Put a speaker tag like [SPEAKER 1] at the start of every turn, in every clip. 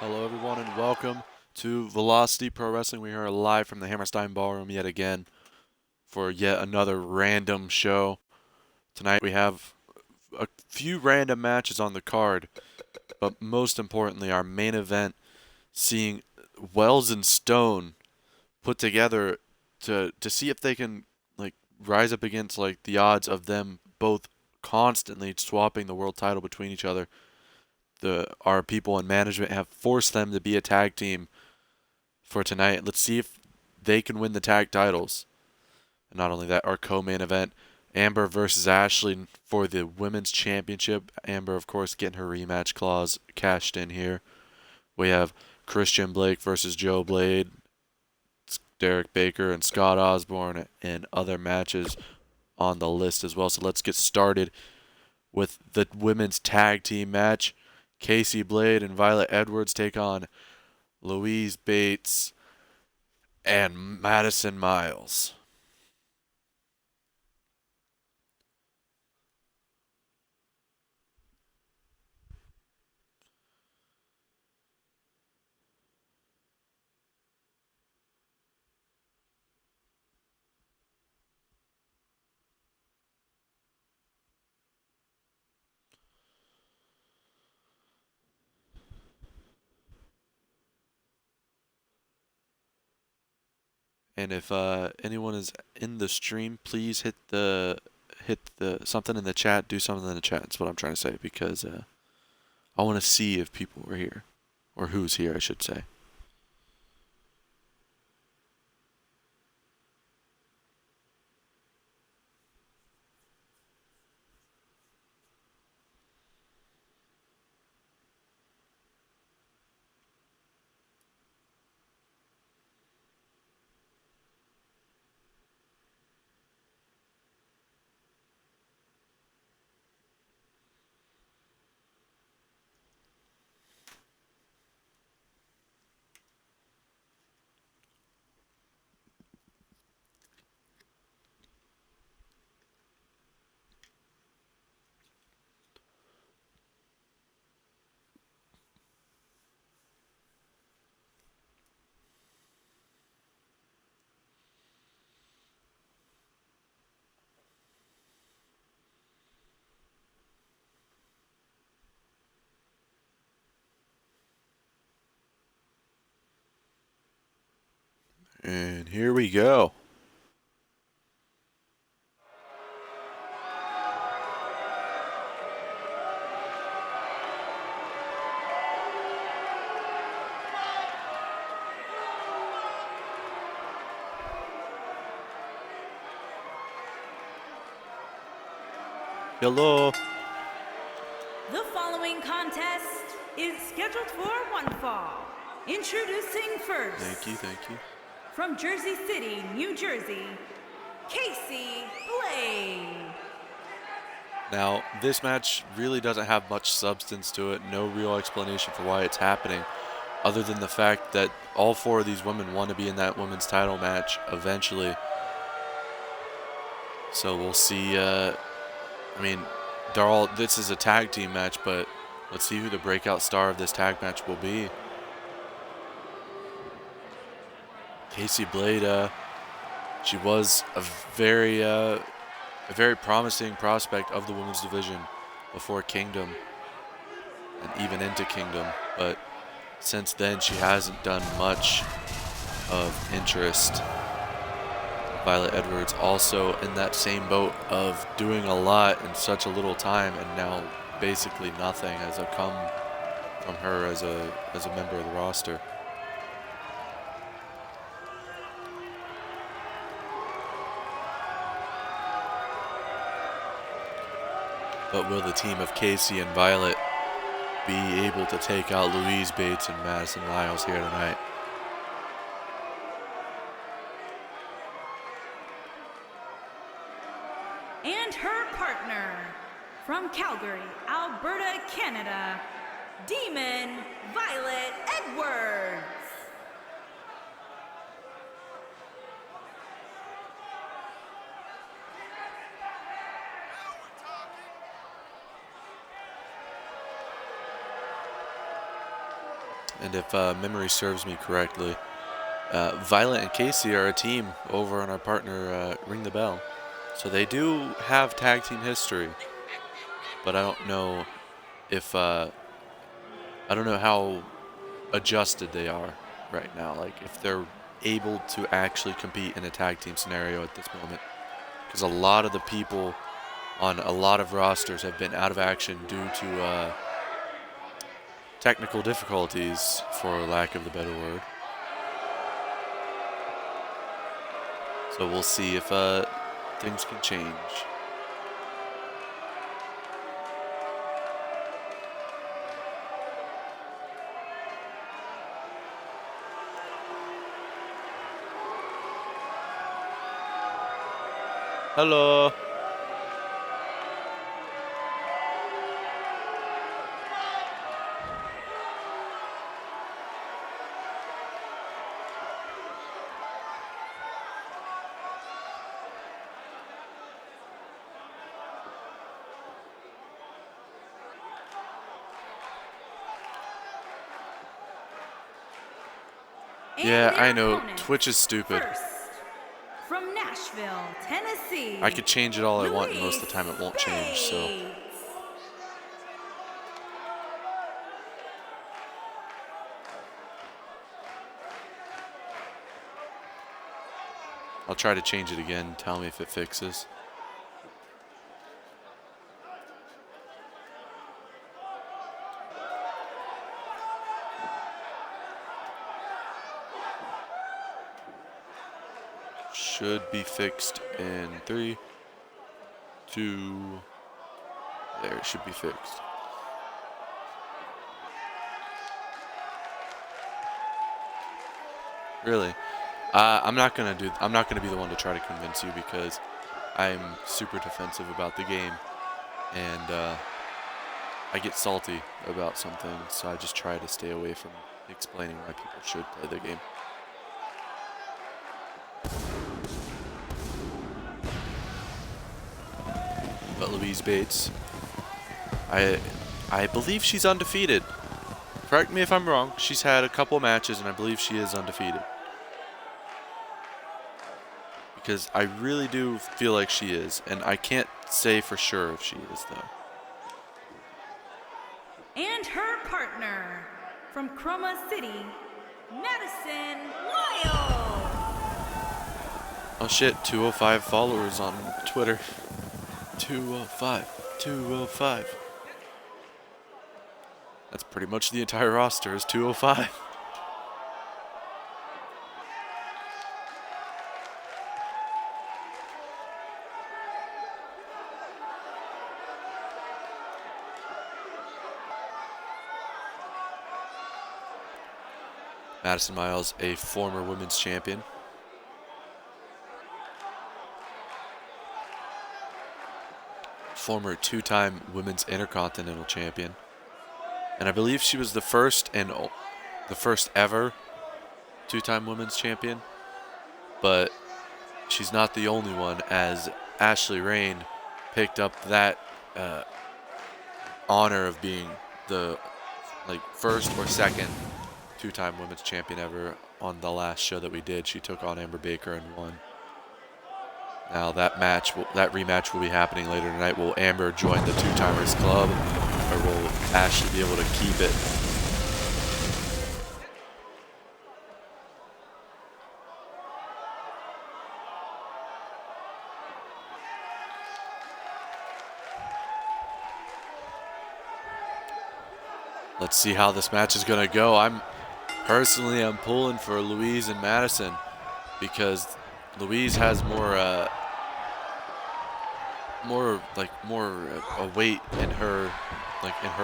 [SPEAKER 1] Hello, everyone, and welcome to Velocity Pro Wrestling. We are live from the Hammerstein Ballroom yet again for yet another random show. Tonight we have a few random matches on the card, but most importantly, our main event seeing Wells and Stone put together to see if they can rise up against the odds of them both constantly swapping the world title between each other. Our people in management have forced them to be a tag team for tonight. Let's see if they can win the tag titles. And not only that, our co-main event, Amber versus Ashley for the women's championship. Amber, of course, getting her rematch clause cashed in here. We have Christian Blake versus Joe Blade, Derek Baker and Scott Osborne, and other matches on the list as well. So let's get started with the women's tag team match. Casey Blade and Violet Edwards take on Louise Bates and Madison Miles. And if anyone is in the stream, please hit the something in the chat. Do something in the chat. That's what I'm trying to say because I want to see if people are here or who's here, I should say. And here we go. Hello.
[SPEAKER 2] The following contest is scheduled for one fall. Introducing first.
[SPEAKER 1] Thank you.
[SPEAKER 2] From Jersey City, New Jersey, Casey Blade.
[SPEAKER 1] Now, this match really doesn't have much substance to it. No real explanation for why it's happening, other than the fact that all four of these women want to be in that women's title match eventually. So we'll see. This is a tag team match, but let's see who the breakout star of this tag match will be. Casey Blade, she was a very promising prospect of the women's division before Kingdom and even into Kingdom, but since then she hasn't done much of interest. Violet Edwards also in that same boat of doing a lot in such a little time, and now basically nothing has come from her as a member of the roster. But will the team of Casey and Violet be able to take out Louise Bates and Madison Miles here tonight?
[SPEAKER 2] And her partner, from Calgary, Alberta, Canada, Demon Violet Edwards.
[SPEAKER 1] And if memory serves me correctly, Violet and Casey are a team over on our partner Ring the Bell. So they do have tag team history. But I don't know if I don't know how adjusted they are right now. Like if they're able to actually compete in a tag team scenario at this moment. Because a lot of the people on a lot of rosters have been out of action due to technical difficulties, for lack of the better word. So we'll see if things can change. Hello.
[SPEAKER 2] And
[SPEAKER 1] Yeah,
[SPEAKER 2] their
[SPEAKER 1] I know.
[SPEAKER 2] opponents.
[SPEAKER 1] Twitch is stupid.
[SPEAKER 2] First, from Nashville, Tennessee.
[SPEAKER 1] I could change it all I want, and most of the time it won't change, so.
[SPEAKER 2] Bates.
[SPEAKER 1] I'll try to change it again. Tell me if it fixes. Should be fixed in 3, 2. There, it should be fixed. Really? I'm not gonna be the one to try to convince you because I'm super defensive about the game, and I get salty about something, so I just try to stay away from explaining why people should play the game. But Louise Bates, I believe she's undefeated. Correct me if I'm wrong. She's had a couple matches, and I believe she is undefeated. Because I really do feel like she is, and I can't say for sure if she is, though.
[SPEAKER 2] And her partner, from Chroma City, Madison Wild.
[SPEAKER 1] Oh shit, 205 followers on Twitter. 205, 205. That's pretty much the entire roster is 205. Madison Miles, a former women's champion. Former two-time women's intercontinental champion. And I believe she was the first ever two-time women's champion. But she's not the only one, as Ashley Rain picked up that honor of being the first or second two-time women's champion ever. On the last show that we did, she took on Amber Baker and won. Now that rematch will be happening later tonight. Will Amber join the two-timers club, or will Ashley be able to keep it? Let's see how this match is gonna go. I'm pulling for Louise and Madison because Louise has more weight in her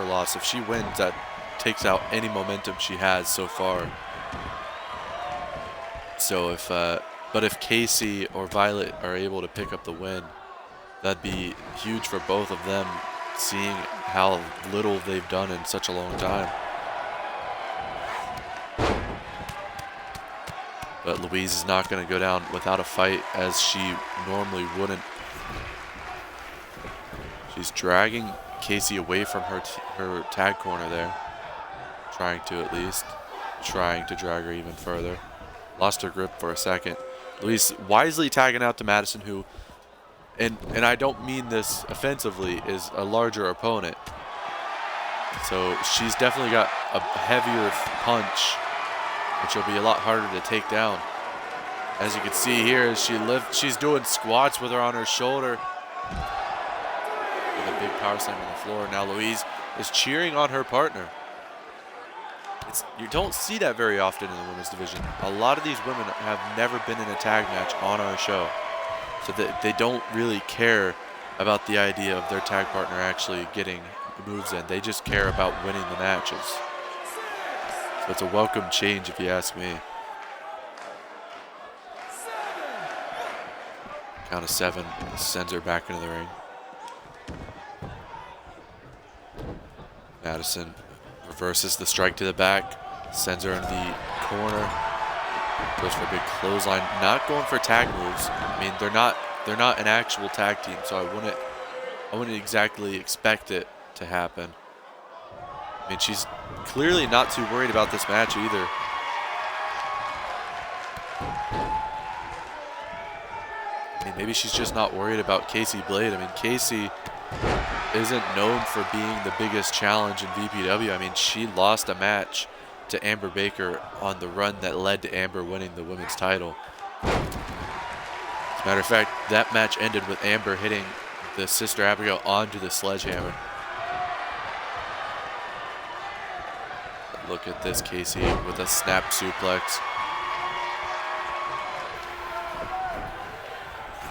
[SPEAKER 1] loss. If she wins, that takes out any momentum she has so far. So if Casey or Violet are able to pick up the win, that'd be huge for both of them, seeing how little they've done in such a long time. But Louise is not going to go down without a fight, as she normally wouldn't. She's dragging Casey away from her tag corner there. Trying to, at least. trying to drag her even further. Lost her grip for a second. Louise wisely tagging out to Madison, who, and I don't mean this offensively, is a larger opponent. So she's definitely got a heavier punch, which will be a lot harder to take down. As you can see here, she's doing squats with her on her shoulder. With a big power slam on the floor. Now Louise is cheering on her partner. You don't see that very often in the women's division. A lot of these women have never been in a tag match on our show. So they don't really care about the idea of their tag partner actually getting moves in. They just care about winning the matches. So it's a welcome change if you ask me. Count of 7 sends her back into the ring. Madison reverses the strike to the back, sends her in the corner, goes for a big clothesline. Not going for tag moves. I mean, they're not an actual tag team, so I wouldn't exactly expect it to happen. I mean, she's clearly not too worried about this match either. I mean, maybe she's just not worried about Casey Blade. I mean, Casey isn't known for being the biggest challenge in VPW. I mean, she lost a match to Amber Baker on the run that led to Amber winning the women's title. As a matter of fact, that match ended with Amber hitting the Sister Abigail onto the sledgehammer. Look at this, Casey with a snap suplex.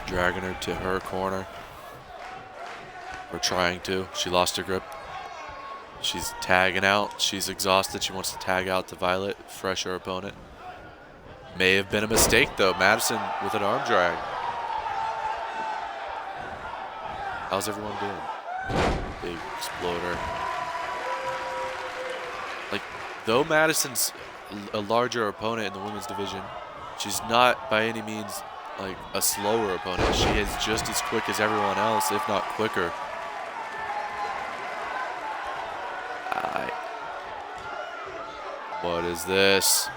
[SPEAKER 1] Dragging her to her corner. Or trying to. She lost her grip. She's tagging out. She's exhausted. She wants to tag out to Violet, fresh her opponent. May have been a mistake though. Madison with an arm drag. How's everyone doing? Big exploder. Like, though Madison's a larger opponent in the women's division, she's not by any means like a slower opponent. She is just as quick as everyone else, if not quicker. What is this?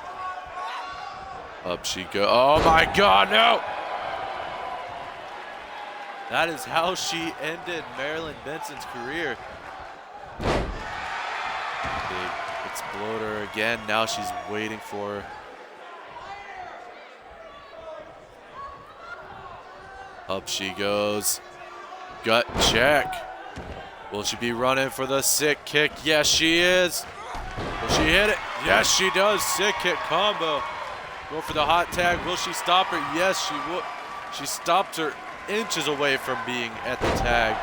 [SPEAKER 1] Up she goes. Oh my God, no! That is how she ended Marilyn Benson's career. Big exploder again. Now she's waiting for. Up she goes. Gut check. Will she be running for the sick kick? Yes, she is. Will she hit it? Yes, she does. Sick kick combo. Go for the hot tag. Will she stop her? Yes, she will. She stopped her inches away from being at the tag.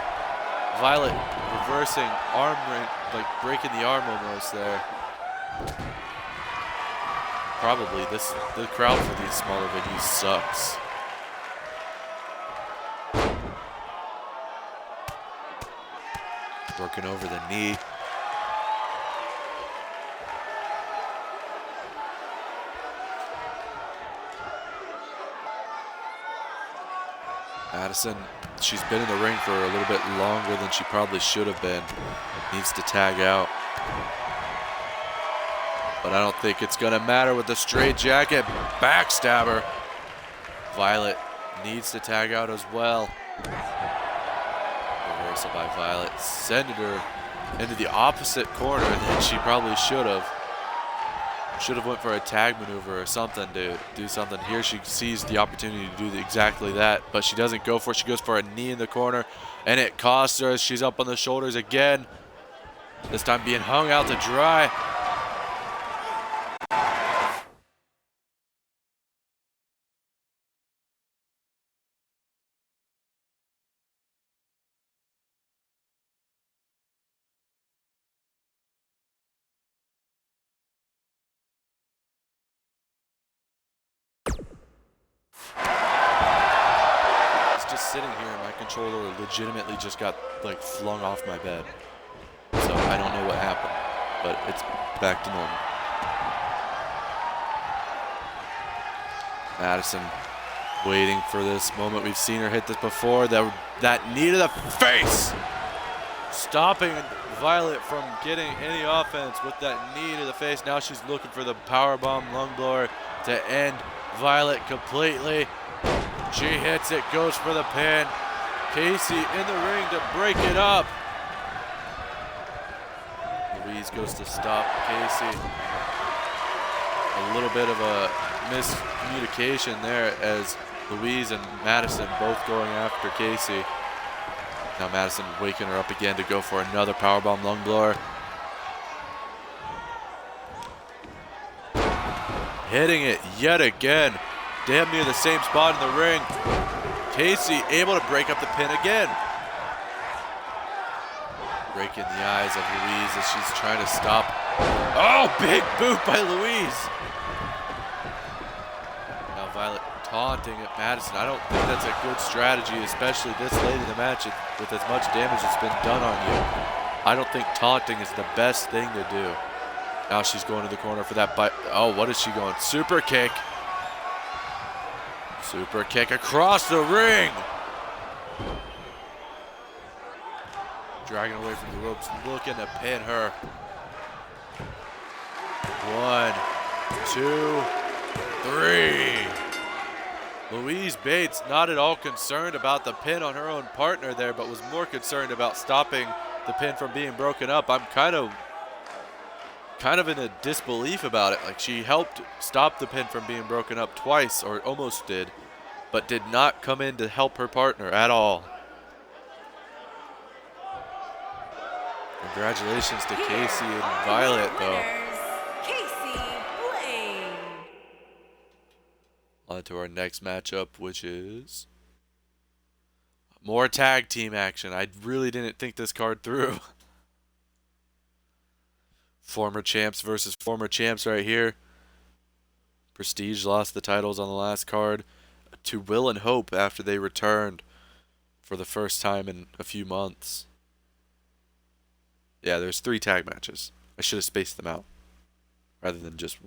[SPEAKER 1] Violet reversing arm, like breaking the arm almost there. Probably the crowd for these smaller venues sucks. Working over the knee. Madison, she's been in the ring for a little bit longer than she probably should have been. Needs to tag out. But I don't think it's going to matter with the straight jacket. Backstabber. Violet needs to tag out as well. Reversal by Violet. Sending her into the opposite corner than she probably should have. Should have went for a tag maneuver or something to do something. Here she sees the opportunity to do exactly that, but she doesn't go for it. She goes for a knee in the corner, and it costs her as she's up on the shoulders again. This time being hung out to dry. Sitting here, my controller legitimately just got like flung off my bed. So I don't know what happened, but it's back to normal. Madison waiting for this moment. We've seen her hit this before. That knee to the face. Stopping Violet from getting any offense with that knee to the face. Now she's looking for the powerbomb lung blower to end Violet completely. She hits it, goes for the pin. Casey in the ring to break it up. Louise goes to stop Casey. A little bit of a miscommunication there as Louise and Madison both going after Casey. Now Madison waking her up again to go for another powerbomb lung blower. Hitting it yet again. Damn near the same spot in the ring. Casey able to break up the pin again. Breaking the eyes of Louise as she's trying to stop. Oh, big boot by Louise. Now Violet taunting at Madison. I don't think that's a good strategy, especially this late in the match with as much damage that's been done on you. I don't think taunting is the best thing to do. Now she's going to the corner for that bite. Oh, what is she going? Super kick. Super kick across the ring. Dragging away from the ropes, looking to pin her. 1, 2, 3. Louise Bates not at all concerned about the pin on her own partner there, but was more concerned about stopping the pin from being broken up. I'm kind of in a disbelief about it. Like, she helped stop the pin from being broken up twice, or almost did, but did not come in to help her partner at all. Congratulations to Casey and Violet, though.
[SPEAKER 2] Casey Blade.
[SPEAKER 1] On to our next matchup, which is more tag team action. I really didn't think this card through. Former champs versus former champs right here. Prestige lost the titles on the last card to Will and Hope after they returned for the first time in a few months. Yeah, there's 3 tag matches. I should have spaced them out rather than just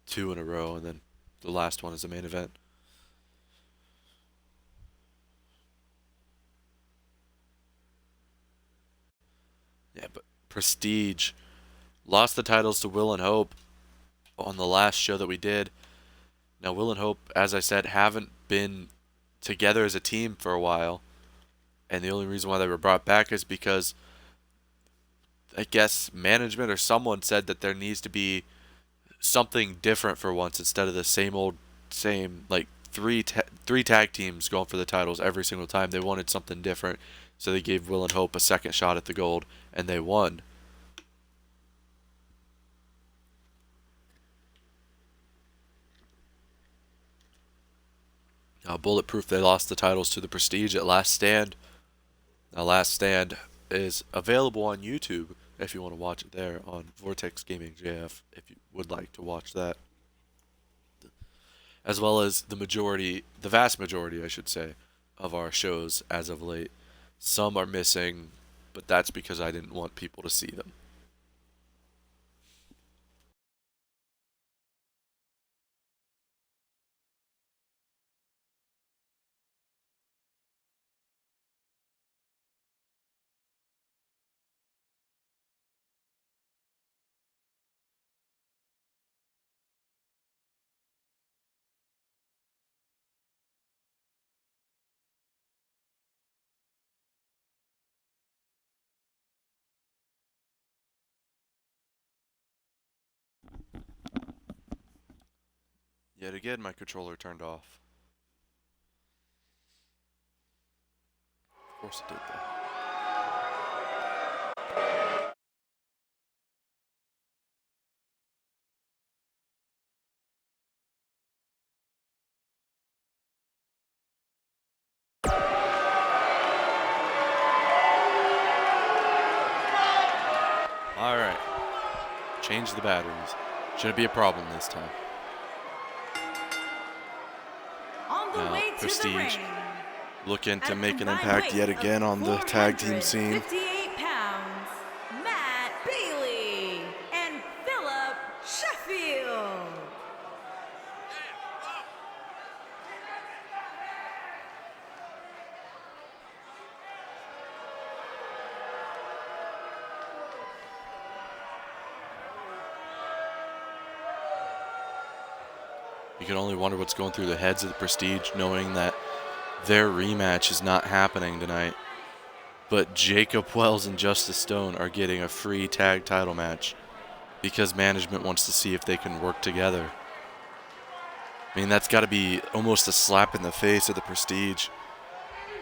[SPEAKER 1] 2 in a row and then the last one is the main event. Yeah, but Prestige lost the titles to Will and Hope on the last show that we did. Now, Will and Hope, as I said, haven't been together as a team for a while. And the only reason why they were brought back is because I guess management or someone said that there needs to be something different for once instead of the same old, like three tag teams going for the titles every single time. They wanted something different, so they gave Will and Hope a second shot at the gold, and they won. Now, Bulletproof, they lost the titles to the Prestige at Last Stand. Now, Last Stand is available on YouTube if you want to watch it there on Vortex Gaming JF if you would like to watch that. As well as the vast majority, I should say, of our shows as of late. Some are missing, but that's because I didn't want people to see them. Yet again, my controller turned off. Of course it did, though. Alright. Change the batteries. Shouldn't be a problem this time.
[SPEAKER 2] On the way to the
[SPEAKER 1] Prestige
[SPEAKER 2] ring.
[SPEAKER 1] looking to
[SPEAKER 2] At a
[SPEAKER 1] make an
[SPEAKER 2] combined
[SPEAKER 1] impact yet
[SPEAKER 2] weight of
[SPEAKER 1] again on the tag team scene.
[SPEAKER 2] 458 pounds, Matt Bailey and Philip Sheffield.
[SPEAKER 1] You can only wonder what's going through the heads of the Prestige, knowing that their rematch is not happening tonight. But Jacob Wells and Justice Stone are getting a free tag title match because management wants to see if they can work together. I mean, that's got to be almost a slap in the face of the Prestige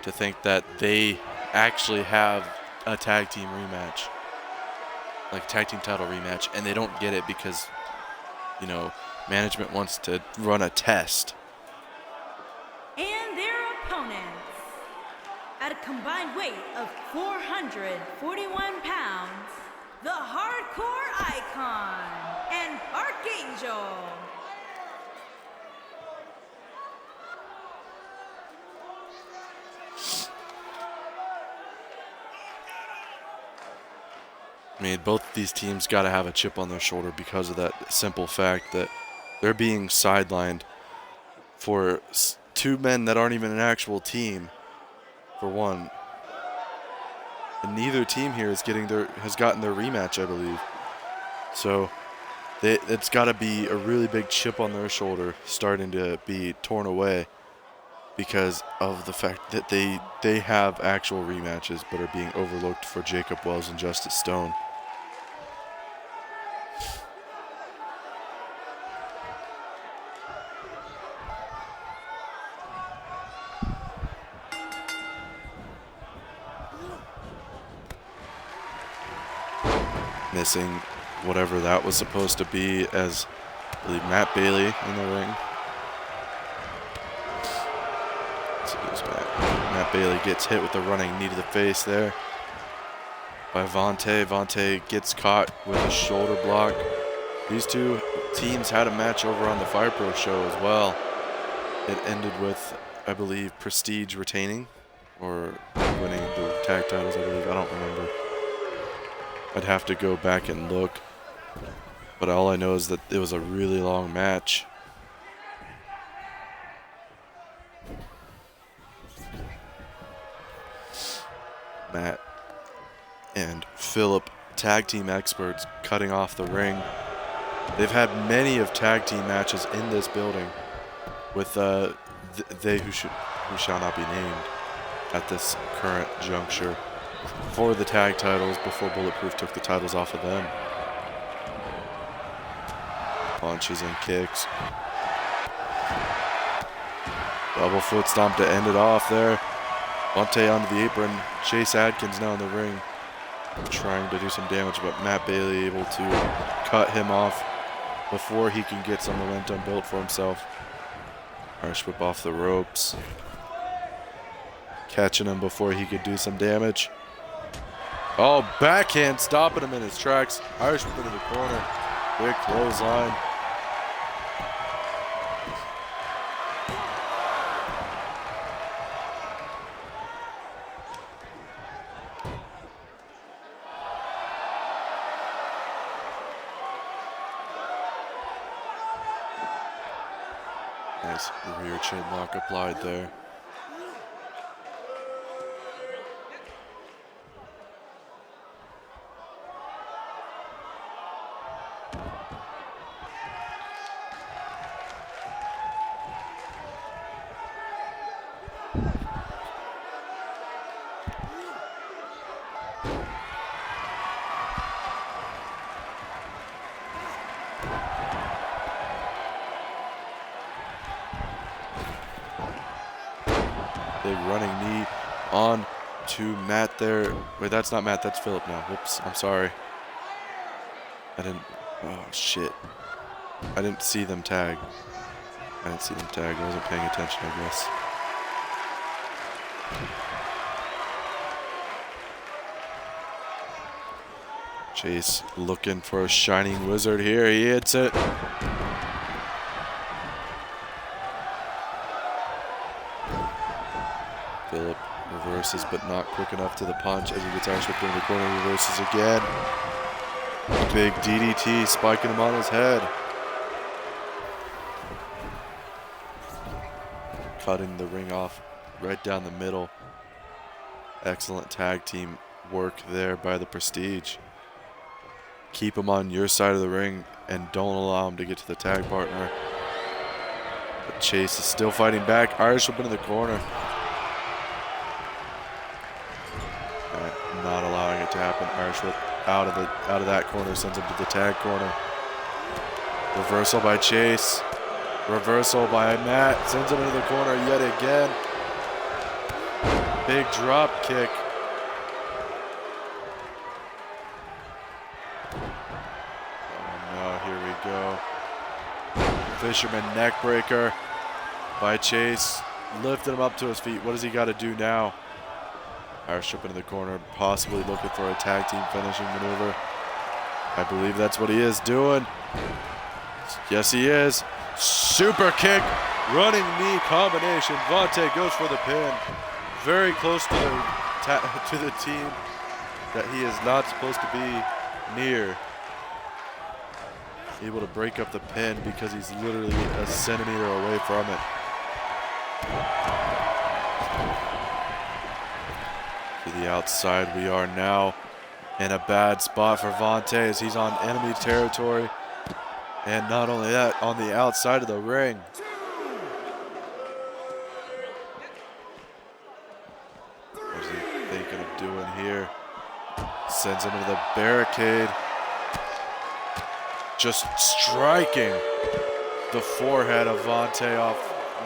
[SPEAKER 1] to think that they actually have a tag team rematch, like tag team title rematch, and they don't get it because, you know, management wants to run a test.
[SPEAKER 2] And their opponents, at a combined weight of 441 pounds, the Hardcore Icon and Archangel.
[SPEAKER 1] I mean, both these teams got to have a chip on their shoulder because of that simple fact that they're being sidelined for two men that aren't even an actual team, for one. And neither team here is has gotten their rematch, I believe. So it's got to be a really big chip on their shoulder starting to be torn away because of the fact that they have actual rematches but are being overlooked for Jacob Wells and Justice Stone. Missing whatever that was supposed to be, as I believe Matt Bailey in the ring. Matt Bailey gets hit with the running knee to the face there by Vontae. Vontae gets caught with a shoulder block. These two teams had a match over on the Fire Pro show as well. It ended with, I believe, Prestige retaining or winning the tag titles, I believe. I don't remember. I'd have to go back and look. But all I know is that it was a really long match. Matt and Philip, tag team experts, cutting off the ring. They've had many of tag team matches in this building with they who shall not be named at this current juncture for the tag titles before Bulletproof took the titles off of them. Punches and kicks. Double foot stomp to end it off there. Vontae onto the apron. Chase Adkins now in the ring, trying to do some damage, but Matt Bailey able to cut him off before he can get some momentum built for himself. Irish whip off the ropes. Catching him before he could do some damage. Oh, backhand stopping him in his tracks. Irish whip into the corner. Quick clothesline. Nice rear chin lock applied there. Big running knee on to Matt there. Wait, that's not Matt, that's Philip now. Whoops, I'm sorry. Oh shit. I didn't see them tag. I wasn't paying attention, I guess. Chase looking for a shining wizard here. He hits it. Philip reverses, but not quick enough to the punch as he gets Irish whipped into the corner. Reverses again. Big DDT spiking him on his head. Cutting the ring off right down the middle. Excellent tag team work there by the Prestige. Keep him on your side of the ring and don't allow him to get to the tag partner. Chase is still fighting back. Irish whip into the corner. Not allowing it to happen. Irish whip out of that corner, sends him to the tag corner. Reversal by Chase. Reversal by Matt, sends him into the corner yet again. Big drop kick. Oh no, here we go. Fisherman neck breaker by Chase. Lifting him up to his feet. What does he got to do now? Irish whip into the corner, possibly looking for a tag team finishing maneuver. I believe that's what he is doing. Yes, he is. Super kick, running knee combination. Vontae goes for the pin. Very close to the team that he is not supposed to be near. Able to break up the pin because he's literally a centimeter away from it. To the outside, we are now in a bad spot for Vontae as he's on enemy territory. And not only that, on the outside of the ring. What is he thinking of doing here? Sends him into the barricade. Just striking the forehead of Vontae off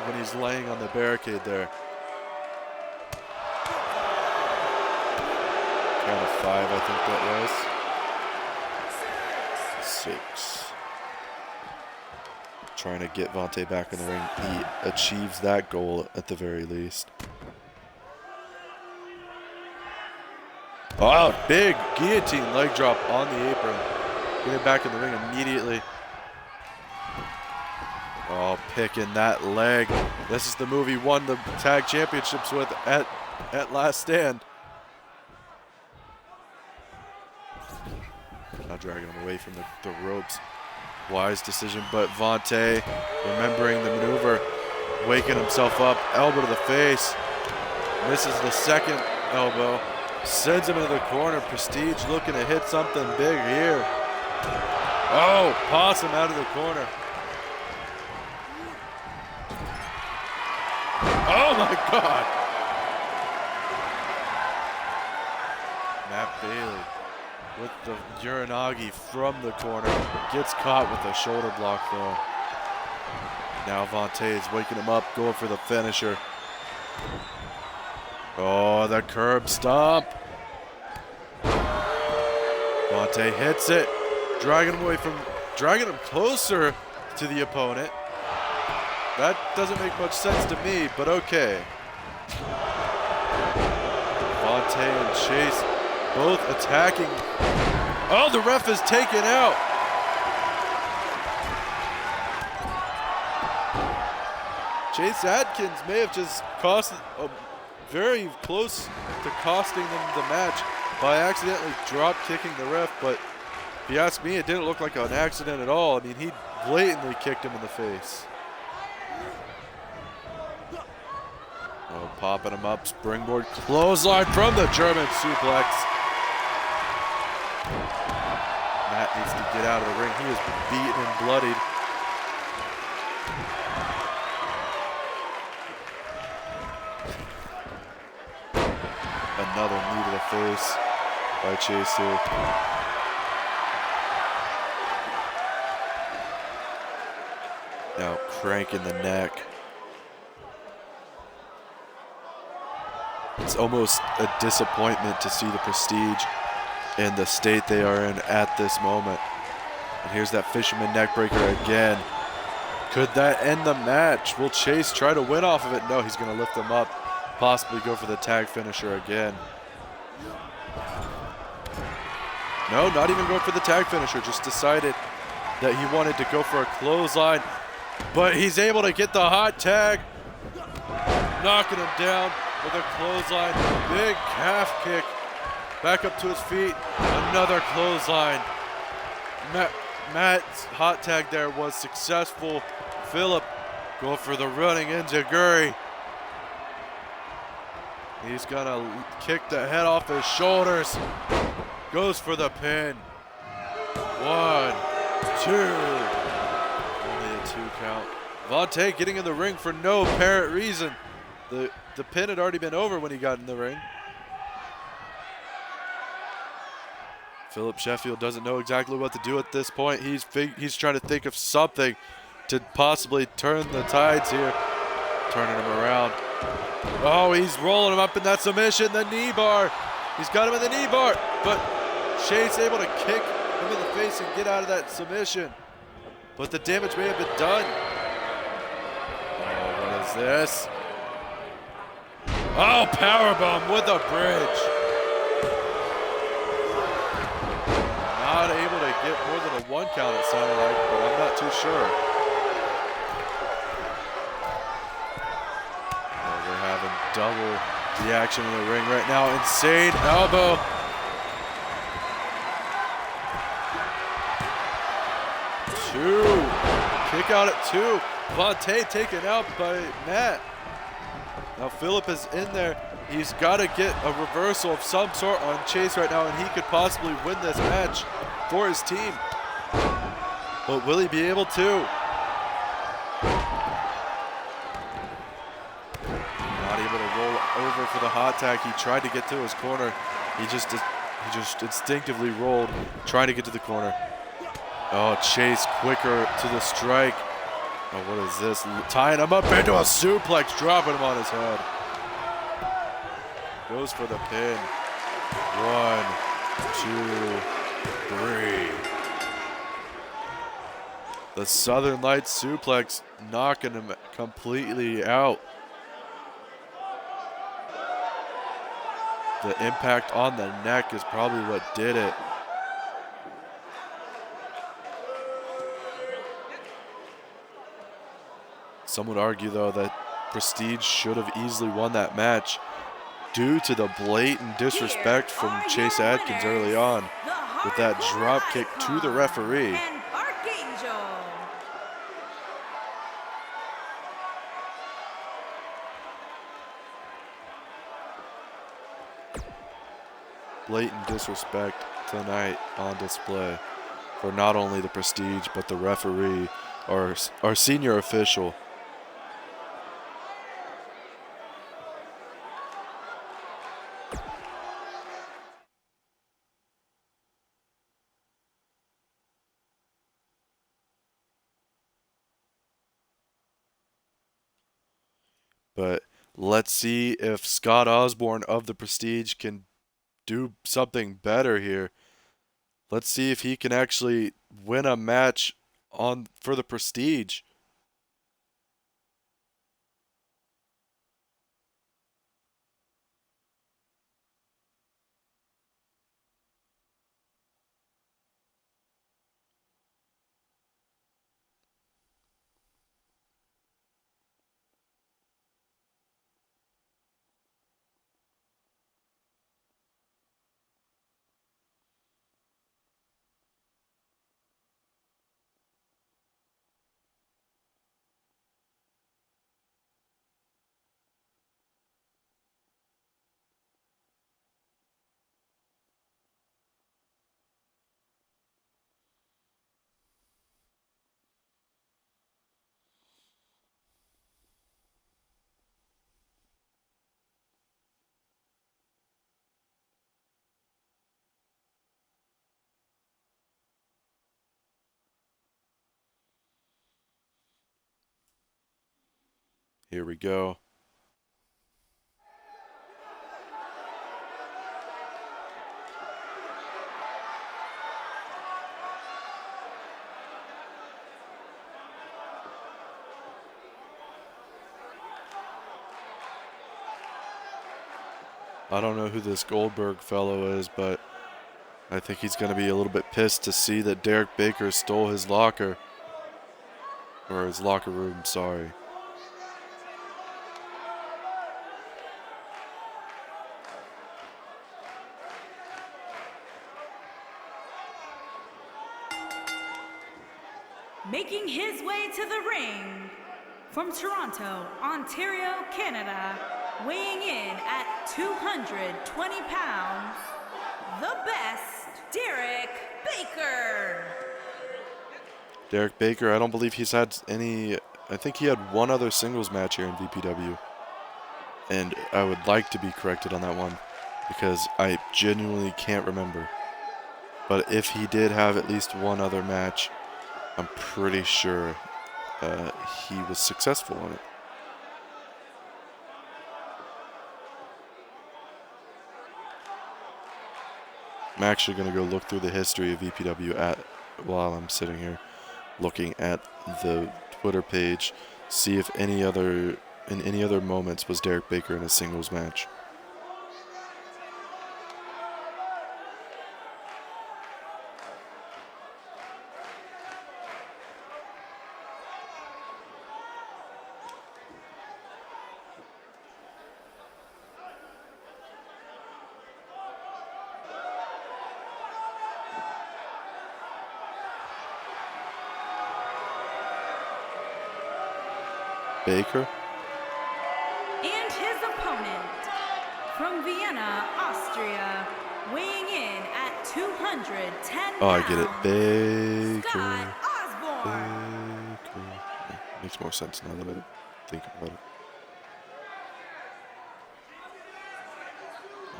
[SPEAKER 1] when he's laying on the barricade there. Count of 5, I think that was. 6. Trying to get Vontae back in the ring. He achieves that goal at the very least. Oh, big guillotine leg drop on the apron. Getting back in the ring immediately. Oh, picking that leg. This is the move he won the tag championships with at Last Stand. Now dragging him away from the ropes. Wise decision, but Vontae, remembering the maneuver, waking himself up, elbow to the face, misses the second elbow, sends him into the corner. Prestige looking to hit something big here. Oh, possum out of the corner. Oh my God. Matt Bailey with the Uranagi from the corner. Gets caught with a shoulder block though. Now Vontae is waking him up, going for the finisher. Oh, the curb stomp. Vontae hits it, dragging him closer to the opponent. That doesn't make much sense to me, but okay. Vontae and Chase both attacking. Oh, the ref is taken out. Chase Adkins may have just cost very close to costing them the match by accidentally drop kicking the ref, but if you ask me, it didn't look like an accident at all. I mean, he blatantly kicked him in the face. Oh, popping him up, springboard clothesline from the German suplex. Matt needs to get out of the ring. He is beaten and bloodied. Another knee to the face by Chase here. Now cranking the neck. It's almost a disappointment to see the Prestige in the state they are in at this moment. And here's that fisherman neck breaker again. Could that end the match? Will Chase try to win off of it? No, he's going to lift him up, possibly go for the tag finisher again. No, not even going for the tag finisher, just decided that he wanted to go for a clothesline. But he's able to get the hot tag, knocking him down with a clothesline. Big calf kick. Back up to his feet. Another clothesline. Matt's hot tag there was successful. Phillip go for the running enziguri. He's gonna kick the head off his shoulders. Goes for the pin. 1, 2. Only a 2 count. Vontae getting in the ring for no apparent reason. The pin had already been over when he got in the ring. Philip Sheffield doesn't know exactly what to do at this point. He's trying to think of something to possibly turn the tides here. Turning him around. Oh, he's rolling him up in that submission, the knee bar. He's got him in the knee bar, but Chase able to kick him in the face and get out of that submission. But the damage may have been done. Oh, what is this? Oh, powerbomb with a bridge. Not able to get more than a 1 count, it sounded like, but I'm not too sure. Oh, we're having double the action in the ring right now. Insane elbow. Two. Kick out at 2. Vontae taken out by Matt. Now Philip is in there. He's got to get a reversal of some sort on Chase right now, and he could possibly win this match for his team. But will he be able to? Not able to roll over for the hot tag. He tried to get to his corner. He just instinctively rolled, trying to get to the corner. Oh, Chase quicker to the strike. Oh, what is this? Tying him up into a suplex, dropping him on his head. Goes for the pin. 1, 2, 3. The Southern Lights suplex knocking him completely out. The impact on the neck is probably what did it. Some would argue, though, that Prestige should have easily won that match due to the blatant disrespect from Chase Adkins early on with that drop kick to the referee. Blatant disrespect tonight on display for not only the Prestige but the referee, our senior official. But let's see if Scott Osborne of the Prestige can do something better here. Let's see if he can actually win a match for the Prestige. Here we go. I don't know who this Goldberg fellow is, but I think he's going to be a little bit pissed to see that Derek Baker stole his locker. Or his locker room, sorry.
[SPEAKER 2] Making his way to the ring from Toronto, Ontario, Canada, weighing in at 220 pounds, the best, Derek Baker.
[SPEAKER 1] Derek Baker, I don't believe he's had any I think he had one other singles match here in VPW. And I would like to be corrected on that one because I genuinely can't remember. But if he did have at least one other match, I'm pretty sure he was successful on it. I'm actually going to go look through the history of VPW while I'm sitting here looking at the Twitter page, see if in any other moments was Derek Baker in a singles match. Baker.
[SPEAKER 2] And his opponent, from Vienna, Austria, weighing in at 210 pounds.
[SPEAKER 1] Oh, I get it. Baker.
[SPEAKER 2] Scott Osborne.
[SPEAKER 1] Baker. Yeah, makes more sense now that I think about it.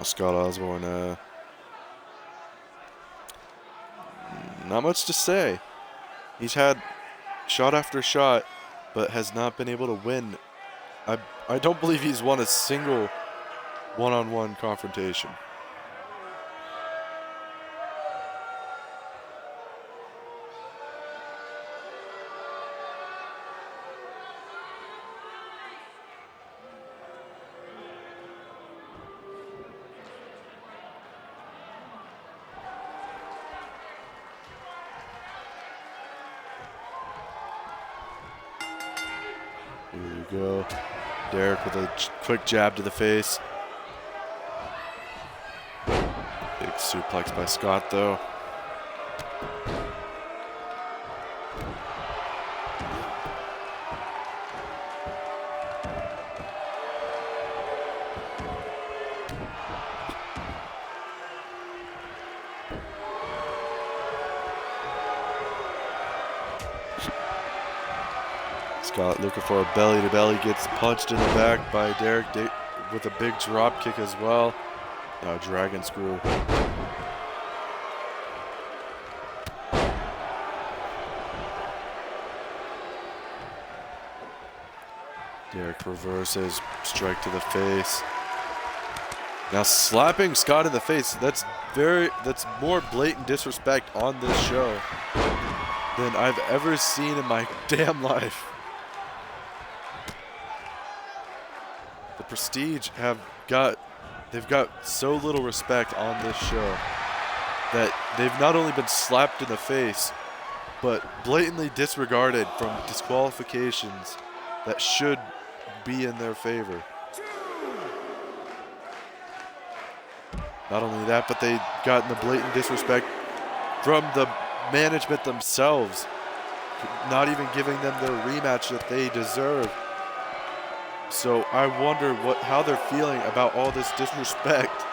[SPEAKER 1] Scott Osborne, not much to say. He's had shot after shot, but has not been able to win. I don't believe he's won a single one-on-one confrontation. Here we go. Derek with a quick jab to the face. Big suplex by Scott, though. Scott looking for a belly-to-belly, gets punched in the back by Derek with a big drop kick as well. Now dragon screw. Derek reverses, strike to the face. Now slapping Scott in the face. That's more blatant disrespect on this show than I've ever seen in my damn life. The Prestige they've got so little respect on this show that they've not only been slapped in the face, but blatantly disregarded from disqualifications that should be in their favor. Not only that, but they gotten the blatant disrespect from the management themselves, not even giving them the rematch that they deserve. So I wonder how they're feeling about all this disrespect.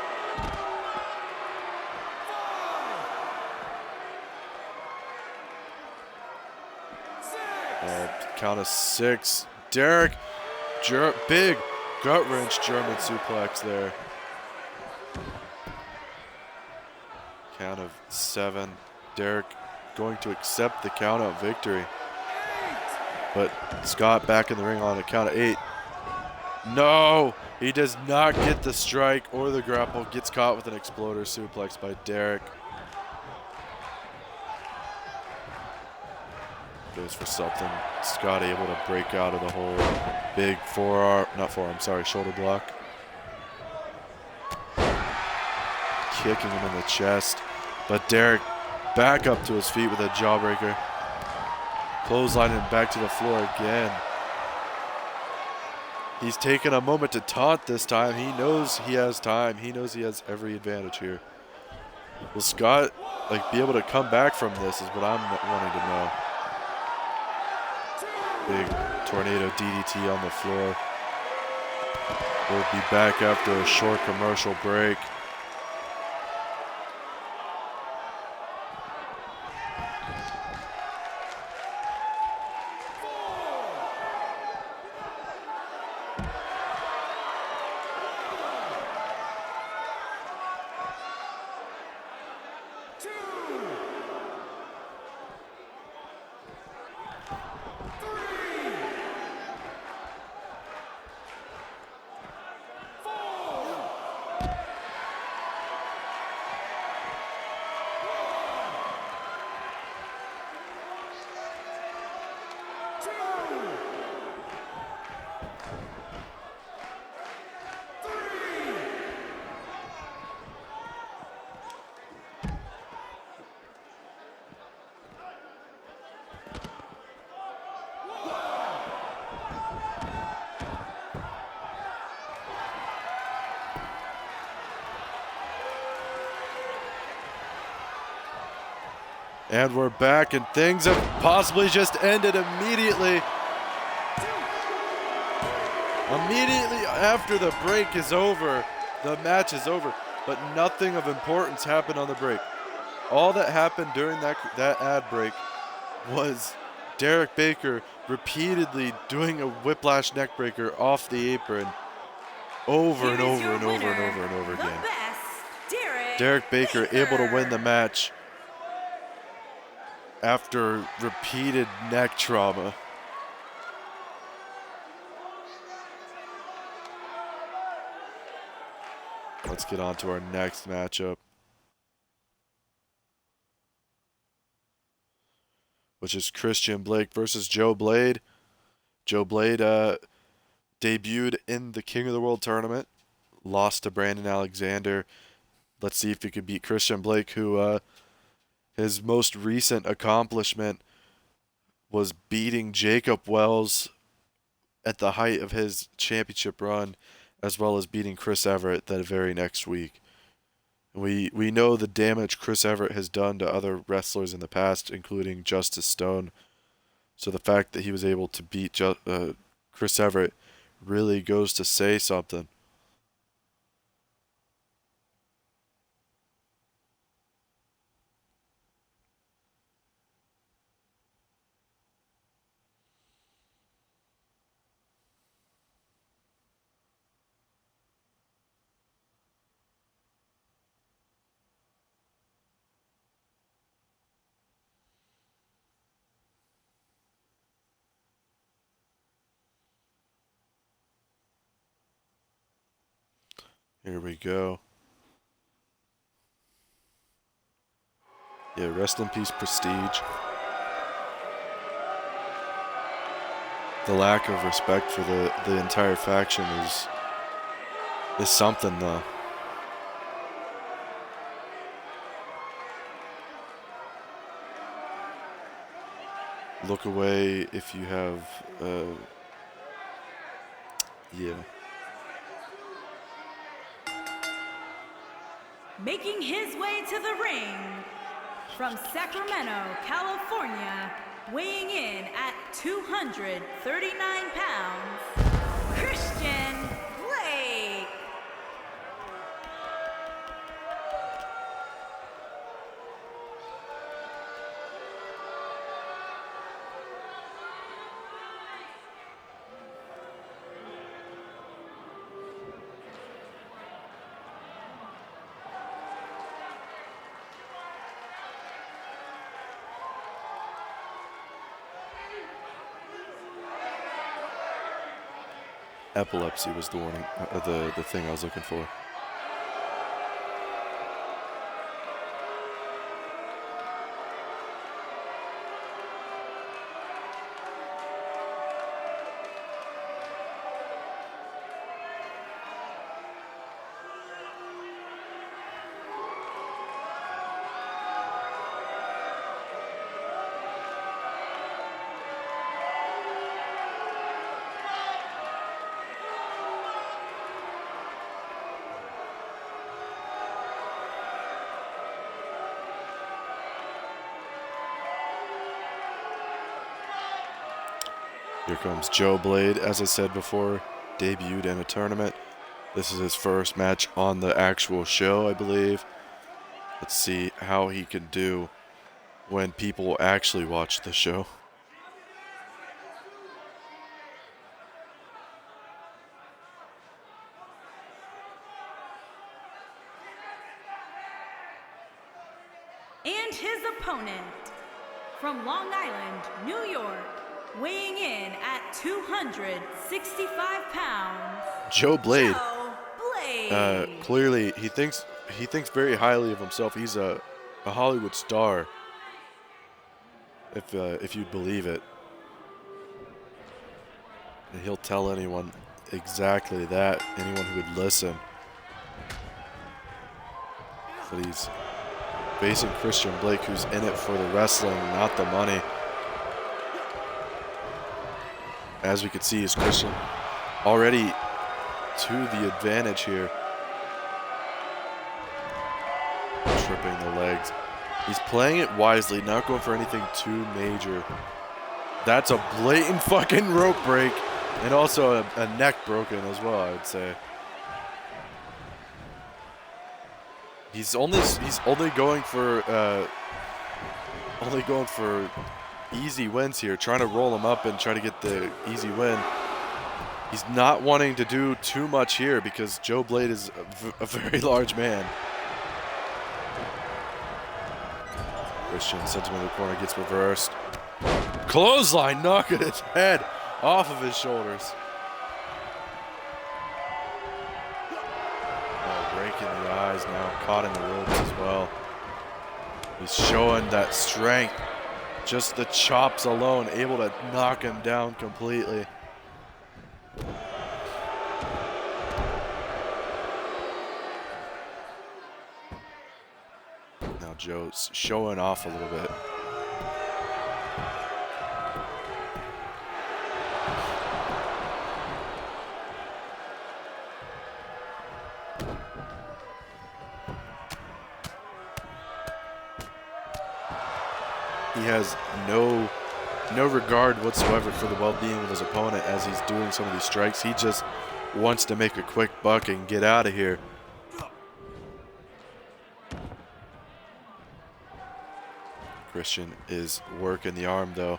[SPEAKER 1] Count of 6. Derek, big gut wrench German suplex there. Count of 7. Derek going to accept the count out victory. But Scott back in the ring on a count of 8. No, he does not get the strike or the grapple. Gets caught with an exploder suplex by Derek. Goes for something. Scott able to break out of the hole. Big shoulder block. Kicking him in the chest. But Derek back up to his feet with a jawbreaker. Clothesline him back to the floor again. He's taken a moment to taunt this time. He knows he has time. He knows he has every advantage here. Will Scott be able to come back from this is what I'm wanting to know. Big tornado DDT on the floor. We'll be back after a short commercial break. And we're back, and things have possibly just ended immediately. Immediately after the break is over, the match is over, but nothing of importance happened on the break. All that happened during that ad break was Derek Baker repeatedly doing a whiplash neckbreaker off the apron over and over and over and over and over again. Derek Baker able to win the match after repeated neck trauma. Let's get on to our next matchup, which is Christian Blake versus Joe Blade. Joe Blade debuted in the King of the World tournament, lost to Brandon Alexander. Let's see if he could beat Christian Blake, who his most recent accomplishment was beating Jacob Wells at the height of his championship run, as well as beating Chris Everett that very next week. We know the damage Chris Everett has done to other wrestlers in the past, including Justice Stone. So the fact that he was able to beat Chris Everett really goes to say something. Here we go. Yeah, rest in peace, Prestige. The lack of respect for the entire faction is something, though. Look away if you have, yeah.
[SPEAKER 2] Making his way to the ring from Sacramento, California, weighing in at 239 pounds, Christian Blake.
[SPEAKER 1] Epilepsy was the warning, the thing I was looking for. Here comes Joe Blade, as I said before, debuted in a tournament. This is his first match on the actual show, I believe. Let's see how he can do when people actually watch the show.
[SPEAKER 2] And his opponent from Long Island, New York, weighing in at 265 pounds,
[SPEAKER 1] Joe Blade.
[SPEAKER 2] Joe Blade.
[SPEAKER 1] Clearly, he thinks very highly of himself. He's a Hollywood star, if you'd believe it. And he'll tell anyone exactly that, anyone who would listen. But he's facing Christian Blake, who's in it for the wrestling, not the money. As we can see, is Christian already to the advantage here. Tripping the legs. He's playing it wisely, not going for anything too major. That's a blatant fucking rope break, and also a neck broken as well, I would say. He's only going for easy wins here, trying to roll him up and try to get the easy win. He's not wanting to do too much here because Joe Blade is a very large man. Christian sends him in the corner, gets reversed. Clothesline, knocking his head off of his shoulders. Oh, breaking the eyes now, caught in the ropes as well. He's showing that strength. Just the chops alone, able to knock him down completely. Now Joe's showing off a little bit. He has no regard whatsoever for the well-being of his opponent as he's doing some of these strikes. He just wants to make a quick buck and get out of here. Christian is working the arm though.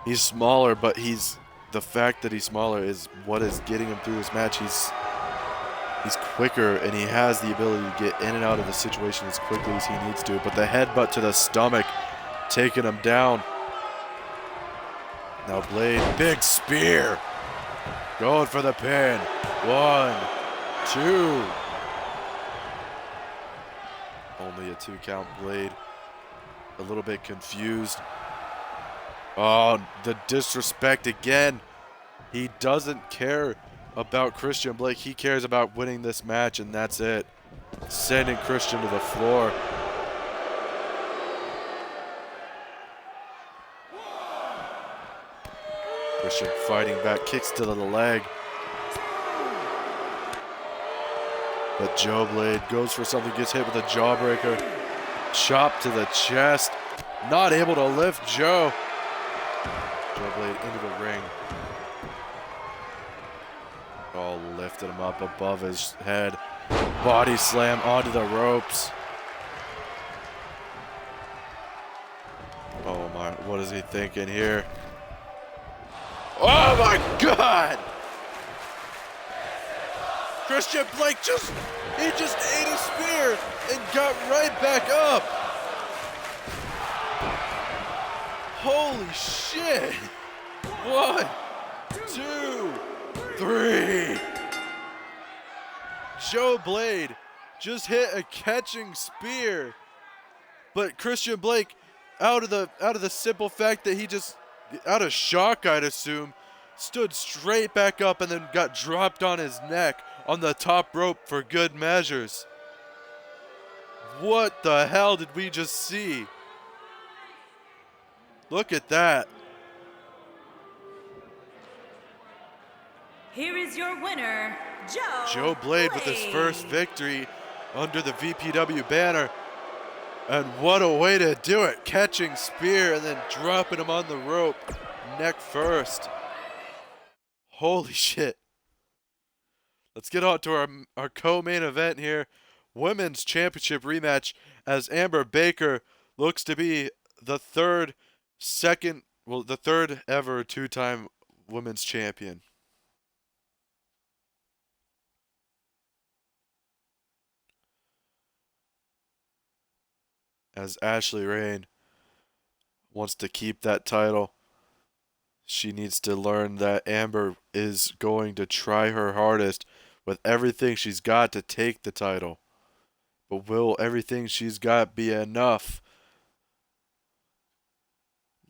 [SPEAKER 1] He's smaller, but the fact that he's smaller is what is getting him through this match. He's quicker and he has the ability to get in and out of the situation as quickly as he needs to. But the headbutt to the stomach taking him down. Now Blade, big spear. Going for the pin. 1, 2. Only a 2 count. Blade a little bit confused. Oh, the disrespect again. He doesn't care about Christian Blake. He cares about winning this match, and that's it. Sending Christian to the floor. Christian fighting back, kicks to the leg. But Joe Blade goes for something, gets hit with a jawbreaker. Chop to the chest. Not able to lift Joe. Joe Blade into the ring. Oh, lifted him up above his head. Body slam onto the ropes. Oh my, what is he thinking here? Oh my God! Christian Blake just ate a spear and got right back up. Holy shit! 1, 2, 3. Joe Blade just hit a catching spear, but Christian Blake, out of the simple fact that he just, out of shock I'd assume, stood straight back up and then got dropped on his neck on the top rope for good measures. What the hell did we just see? Look at that.
[SPEAKER 2] Here is your winner,
[SPEAKER 1] Joe Blade with his first victory under the VPW banner. And what a way to do it. Catching spear and then dropping him on the rope, neck first. Holy shit. Let's get on to our co-main event here. Women's Championship rematch as Amber Baker looks to be the third ever 2-time women's champion. As Ashley Rain wants to keep that title, she needs to learn that Amber is going to try her hardest with everything she's got to take the title. But will everything she's got be enough?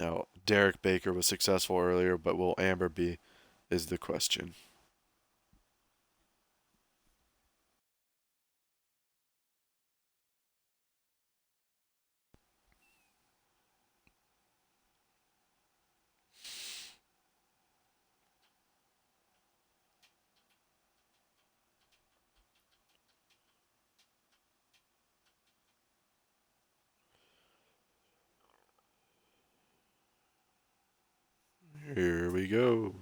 [SPEAKER 1] Now, Derek Baker was successful earlier, but will Amber be, is the question. Here we go.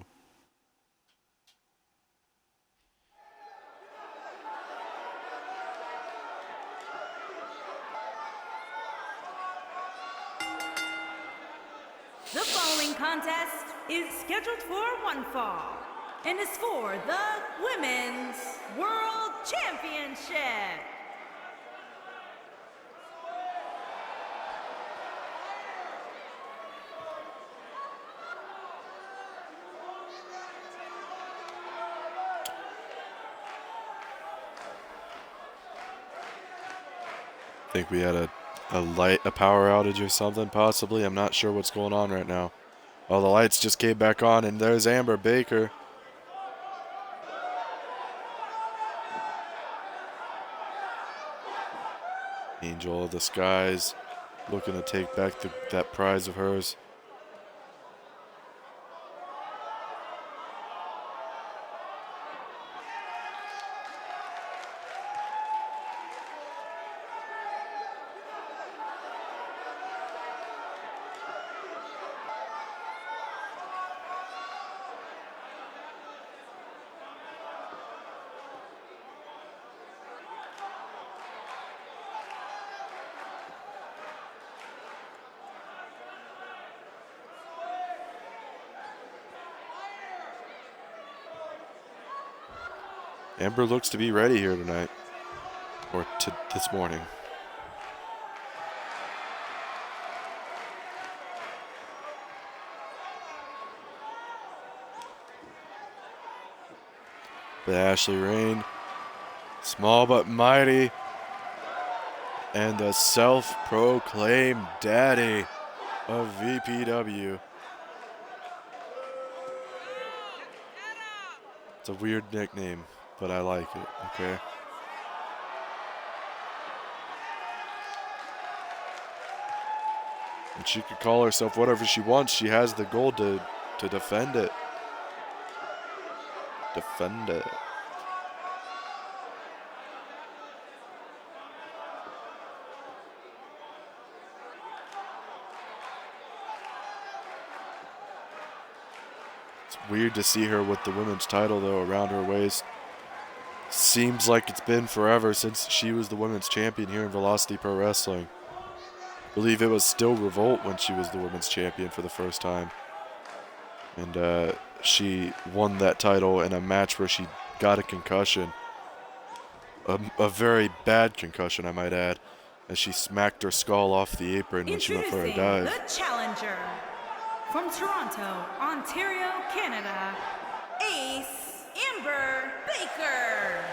[SPEAKER 2] The following contest is scheduled for one fall and is for the Women's World Championship.
[SPEAKER 1] I think we had a power outage or something, possibly. I'm not sure what's going on right now. Oh, the lights just came back on, and there's Amber Baker. Angel of the Skies, looking to take back that prize of hers. Amber looks to be ready here tonight, or this morning. But Ashley Rain, small but mighty, and the self-proclaimed daddy of VPW. It's a weird nickname, but I like it, okay? And she could call herself whatever she wants. She has the goal to defend it. Defend it. It's weird to see her with the women's title, though, around her waist. Seems like it's been forever since she was the women's champion here in Velocity Pro Wrestling. I believe it was still Revolt when she was the women's champion for the first time. And she won that title in a match where she got a concussion. A very bad concussion, I might add, as she smacked her skull off the apron when she went for a dive.
[SPEAKER 2] The challenger from Toronto, Ontario, Canada, Ace Amber Baker.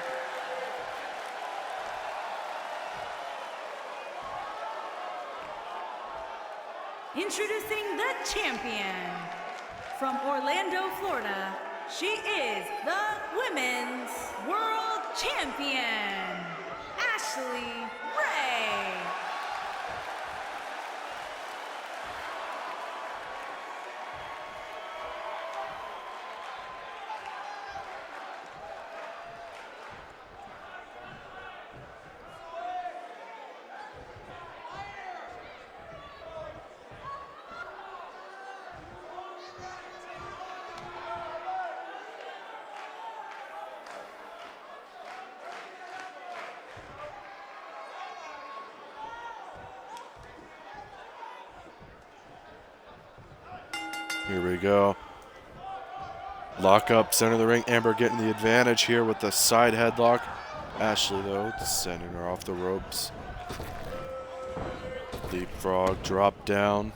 [SPEAKER 2] Introducing the champion from Orlando, Florida. She is the Women's World Champion, Ashley Ray.
[SPEAKER 1] Here we go. Lock up, center of the ring. Amber getting the advantage here with the side headlock. Ashley, though, sending her off the ropes. Leapfrog, drop down.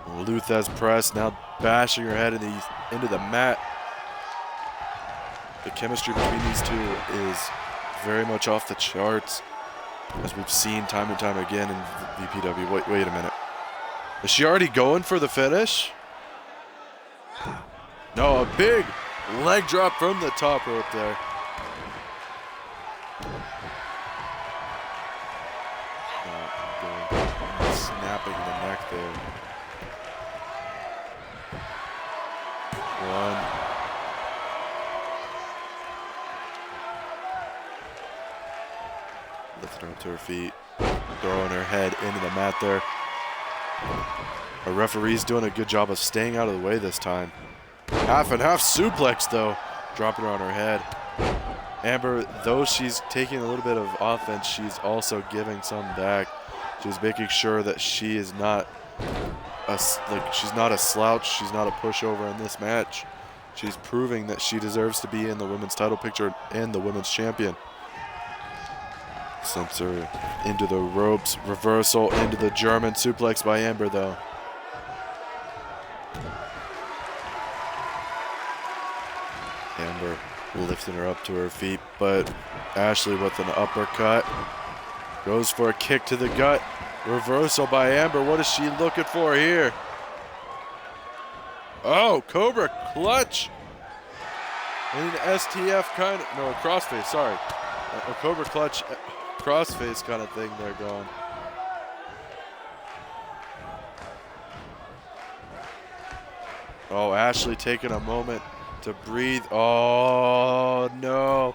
[SPEAKER 1] Luthez press, now bashing her head into the mat. The chemistry between these two is very much off the charts, as we've seen time and time again in VPW. Wait a minute. Is she already going for the finish? No, a big leg drop from the top rope there. Snapping the neck there. One. Lifting her up to her feet, throwing her head into the mat there. Our referee's doing a good job of staying out of the way this time. Half and half suplex, though, dropping her on her head. Amber, though she's taking a little bit of offense, she's also giving some back. She's making sure that she is not she's not a slouch, she's not a pushover in this match. She's proving that she deserves to be in the women's title picture and the women's champion. Sends her into the ropes, reversal into the German suplex by Amber, though. Amber lifting her up to her feet, but Ashley with an uppercut. Goes for a kick to the gut. Reversal by Amber. What is she looking for here? Oh, Cobra clutch. An STF kind of, no, crossface, sorry. A Cobra clutch crossface kind of thing they're going. Oh, Ashley taking a moment to breathe. Oh, no.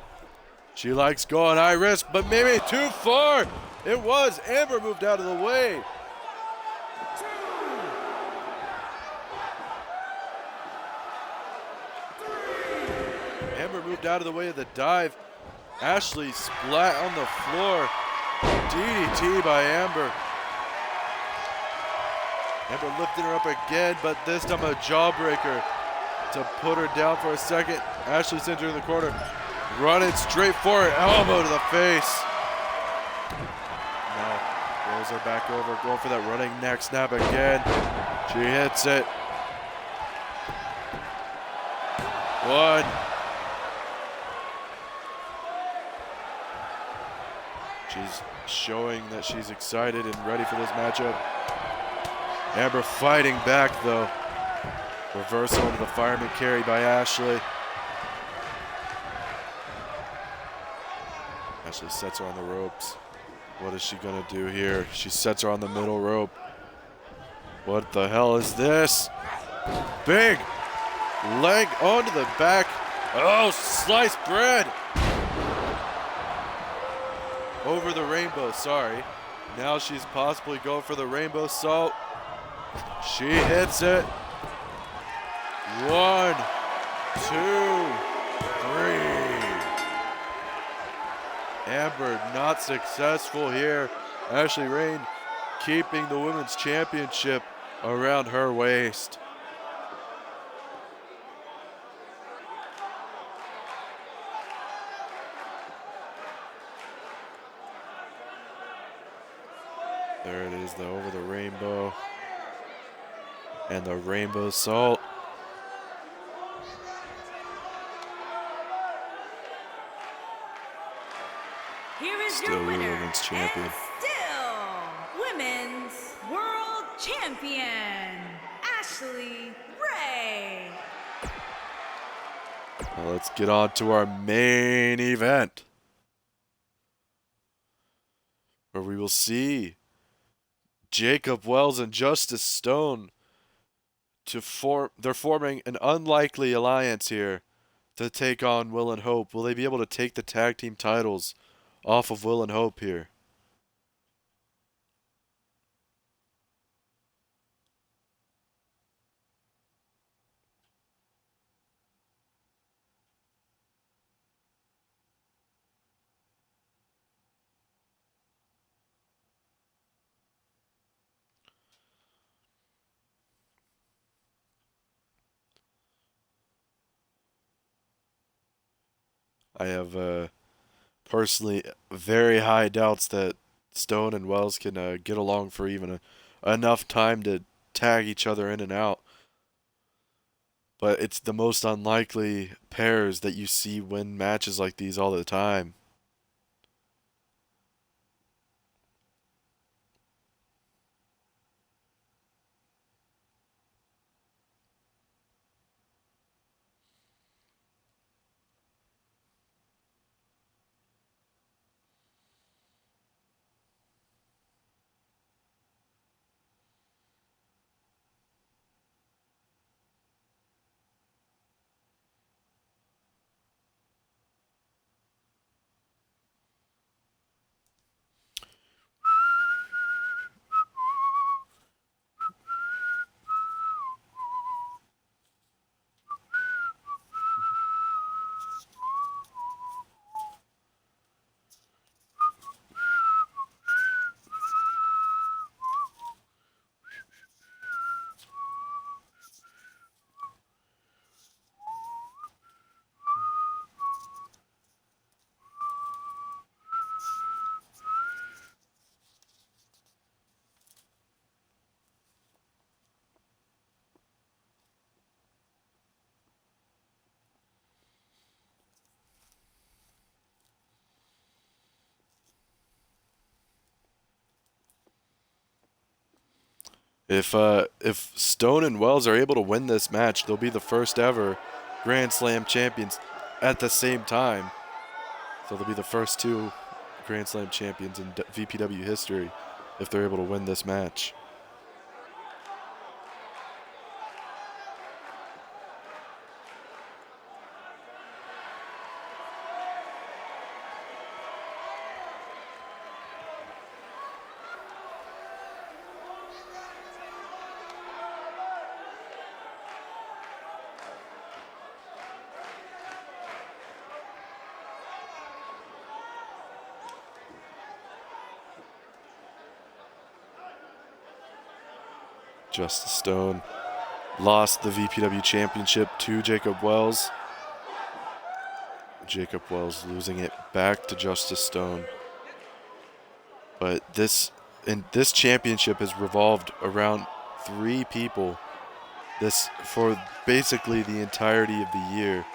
[SPEAKER 1] She likes going high risk, but maybe too far. It was. Amber moved out of the way. Amber moved out of the way of the dive. Ashley splat on the floor. DDT by Amber. Amber lifting her up again, but this time a jawbreaker to put her down for a second. Ashley sends her in the corner. Running straight for it, elbow to the face. No, rolls her back over, going for that running neck snap again. She hits it. One. She's showing that she's excited and ready for this matchup. Amber fighting back though. Reversal into the fireman carry by Ashley. Ashley sets her on the ropes. What is she gonna do here? She sets her on the middle rope. What the hell is this? Big leg onto the back. Oh, sliced bread. Over the rainbow, sorry. Now she's possibly going for the rainbow salt. She hits it. 1, 2, 3. Amber not successful here. Ashley Rain keeping the women's championship around her waist. There it is, though, over the rainbow. And the rainbow salt.
[SPEAKER 2] Here is
[SPEAKER 1] Still
[SPEAKER 2] your winner,
[SPEAKER 1] women's champion.
[SPEAKER 2] and still women's world champion, Ashley Ray.
[SPEAKER 1] Now let's get on to our main event, where we will see Jacob Wells and Justice Stone they're forming an unlikely alliance here to take on Will and Hope. Will they be able to take the tag team titles off of Will and Hope here? I have personally very high doubts that Stone and Wells can get along for even enough time to tag each other in and out. But it's the most unlikely pairs that you see win matches like these all the time. If Stone and Wells are able to win this match, they'll be the first ever Grand Slam champions at the same time. So they'll be the first two Grand Slam champions in VPW history if they're able to win this match. Justice Stone lost the VPW championship to Jacob Wells. Jacob Wells losing it back to Justice Stone. But this championship has revolved around 3 people. This for basically the entirety of the year.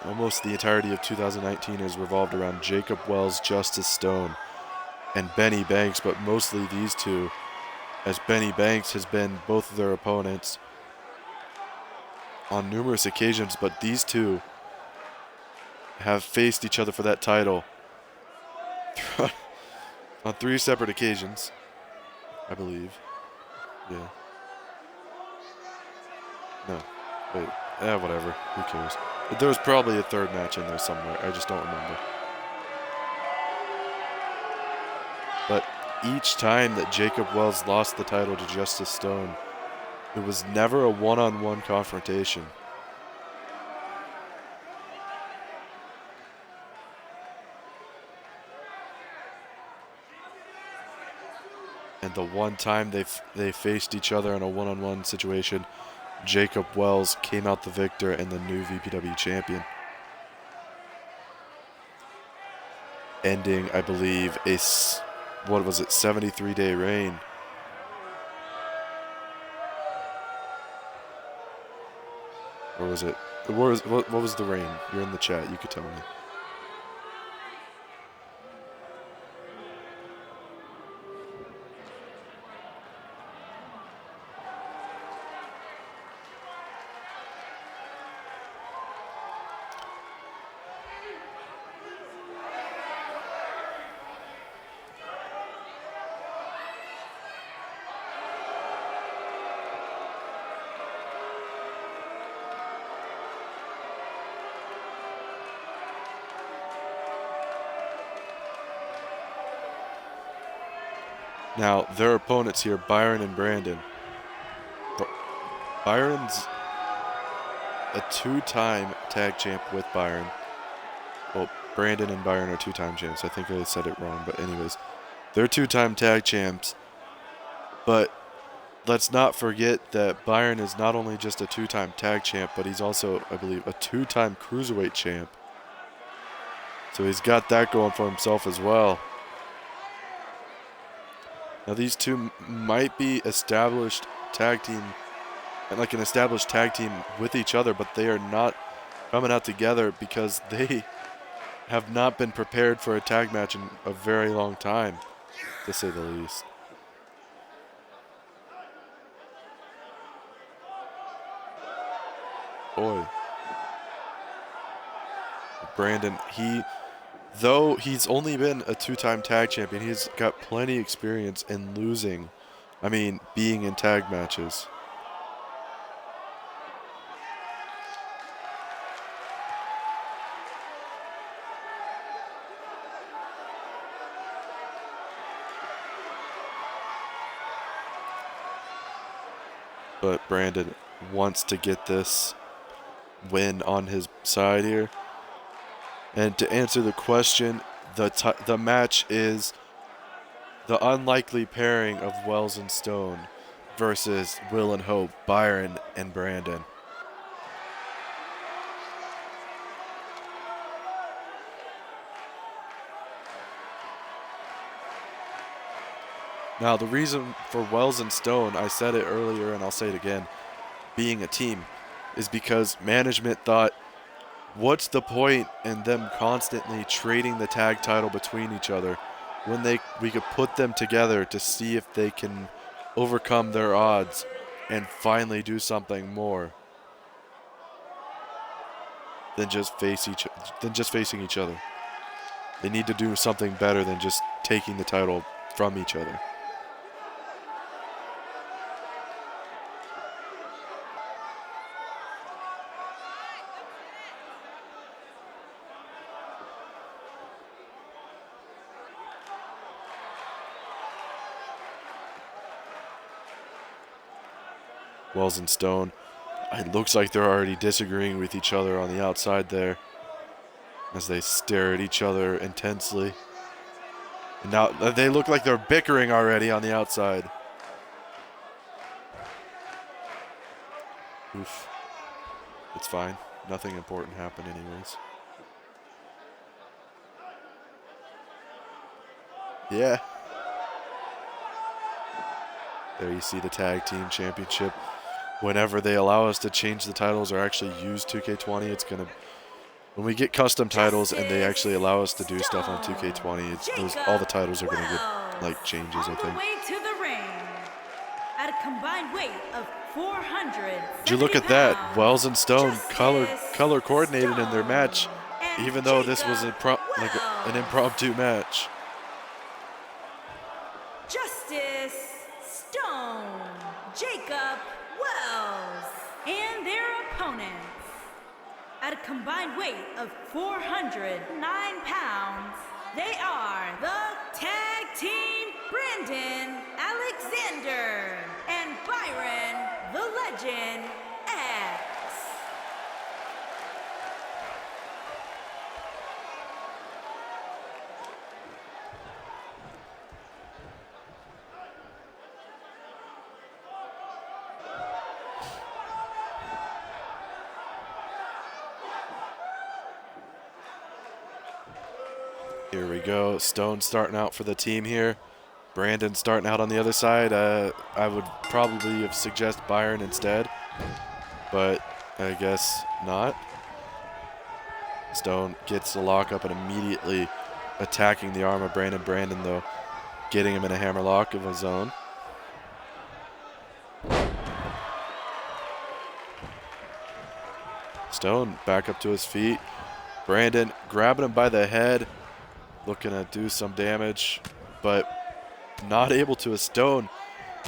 [SPEAKER 1] Almost the entirety of 2019 has revolved around Jacob Wells, Justice Stone, and Benny Banks, but mostly these two, as Benny Banks has been both of their opponents on numerous occasions, but these two have faced each other for that title on 3 separate occasions, I believe. Yeah. No. Wait. Whatever. Who cares? There was probably a 3rd match in there somewhere. I just don't remember. But each time that Jacob Wells lost the title to Justice Stone, it was never a one-on-one confrontation. And the one time they faced each other in a one-on-one situation, Jacob Wells came out the victor and the new VPW champion. Ending, I believe, a 73-day reign. Or was it? What was the reign? You're in the chat. You could tell me. Now, their opponents here, Byron and Brandon. Byron's a 2-time tag champ with Byron. Well, Brandon and Byron are 2-time champs. I think I said it wrong, but anyways. They're 2-time tag champs. But let's not forget that Byron is not only just a 2-time tag champ, but he's also, I believe, a 2-time cruiserweight champ. So he's got that going for himself as well. Now these two might be established tag team, like an established tag team with each other, but they are not coming out together because they have not been prepared for a tag match in a very long time, to say the least. Boy. Brandon, though he's only been a 2-time tag champion, he's got plenty of experience in losing. I mean, being in tag matches. But Brandon wants to get this win on his side here. And to answer the question, the match is the unlikely pairing of Wells and Stone versus Will and Hope, Byron and Brandon. Now, the reason for Wells and Stone, I said it earlier and I'll say it again, being a team, is because management thought, what's the point in them constantly trading the tag title between each other when we could put them together to see if they can overcome their odds and finally do something more than just facing each other. They need to do something better than just taking the title from each other. Wells and Stone, it looks like they're already disagreeing with each other on the outside there as they stare at each other intensely. And now they look like they're bickering already on the outside. Oof. It's fine. Nothing important happened anyways. Yeah. There you see the tag team championship. Whenever they allow us to change the titles or actually use 2K20, it's going to... When we get custom titles and they actually allow us to do stuff on 2K20, all the titles are going to get, like, changes, I think.
[SPEAKER 2] On the way to the ring, at a combined weight of 400.
[SPEAKER 1] Did you look at that? Wells and Stone color coordinated in their match, even though this was an impromptu match.
[SPEAKER 2] Justice Stone, Jacob Wells, and their opponents, at a combined weight of 409 pounds, they are the Tag Team Brandon Alexander and Byron the Legend X.
[SPEAKER 1] Here we go. Stone starting out for the team here. Brandon starting out on the other side. I would probably have suggested Byron instead, but I guess not. Stone gets the lockup and immediately attacking the arm of Brandon. Brandon, though, getting him in a hammerlock of his own. Stone back up to his feet. Brandon grabbing him by the head, looking to do some damage, but not able to. As Stone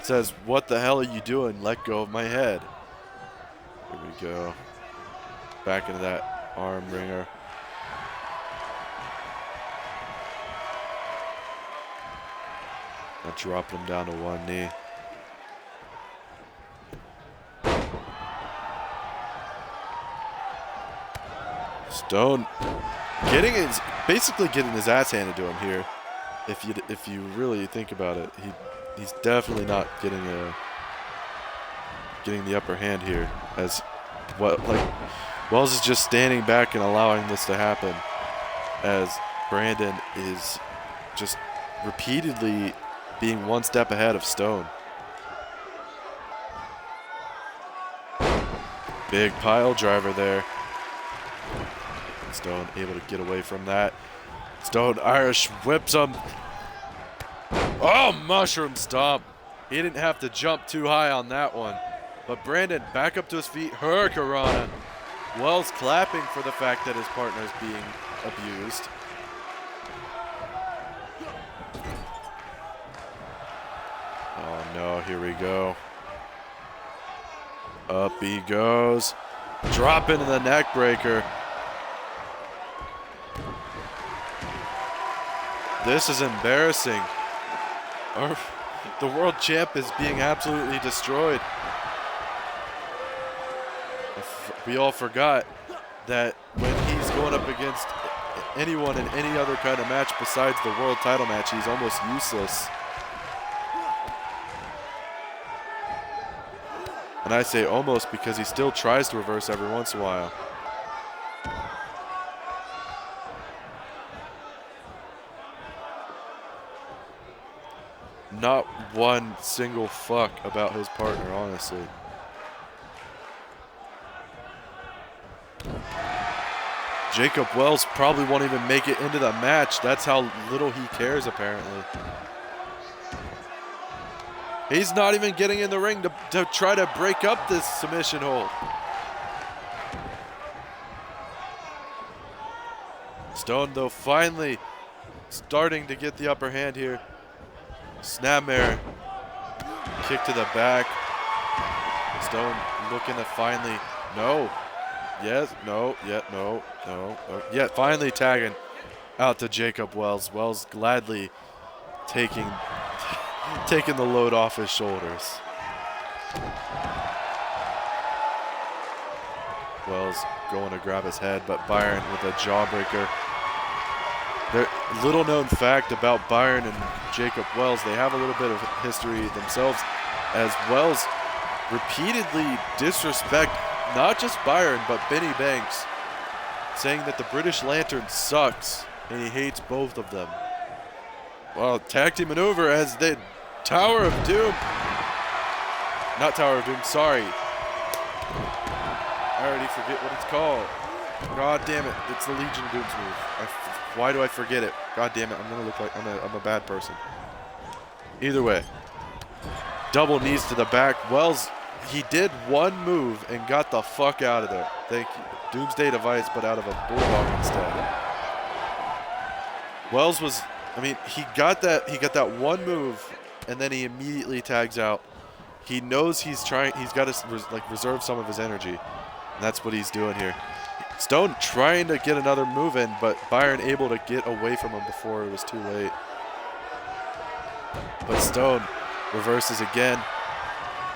[SPEAKER 1] says, "What the hell are you doing? Let go of my head." Here we go. Back into that arm wringer. Now dropping him down to one knee. Stone basically getting his ass handed to him here. If you really think about it, he's definitely not getting the upper hand here. As Wells is just standing back and allowing this to happen, as Brandon is just repeatedly being one step ahead of Stone. Big pile driver there. Stone able to get away from that. Stone Irish whips him. Oh, mushroom stomp. He didn't have to jump too high on that one. But Brandon back up to his feet. Hurricanrana. Wells clapping for the fact that his partner is being abused. Oh no, here we go. Up he goes. Drop into the neck breaker. This is embarrassing. The world champ is being absolutely destroyed. We all forgot that when he's going up against anyone in any other kind of match besides the world title match, he's almost useless. And I say almost because he still tries to reverse every once in a while. Not one single fuck about his partner, honestly. Jacob Wells probably won't even make it into the match. That's how little he cares, apparently. He's not even getting in the ring to try to break up this submission hold. Stone, though, finally starting to get the upper hand here. Snapmare. Kick to the back. Stone looking to finally, no. Yes, no, yet, no. Yet finally tagging out to Jacob Wells. Wells gladly taking the load off his shoulders. Wells going to grab his head, but Byron with a jawbreaker. Little known fact about Byron and Jacob Wells, they have a little bit of history themselves, as Wells repeatedly disrespect not just Byron, but Benny Banks, saying that the British Lantern sucks and he hates both of them. Well, tag team maneuver as the Tower of Doom. Not Tower of Doom, sorry. I already forget what it's called. God damn it, it's the Legion of Doom's move. Why do I forget it? God damn it, I'm gonna look like I'm a bad person. Either way, double knees to the back. Wells, he did one move and got the fuck out of there. Thank you. Doomsday Device, but out of a bulldog instead. Wells was, I mean, he got that one move, and then he immediately tags out. He knows he's got to reserve some of his energy, and that's what he's doing here. Stone trying to get another move in, but Byron able to get away from him before it was too late. But Stone reverses again.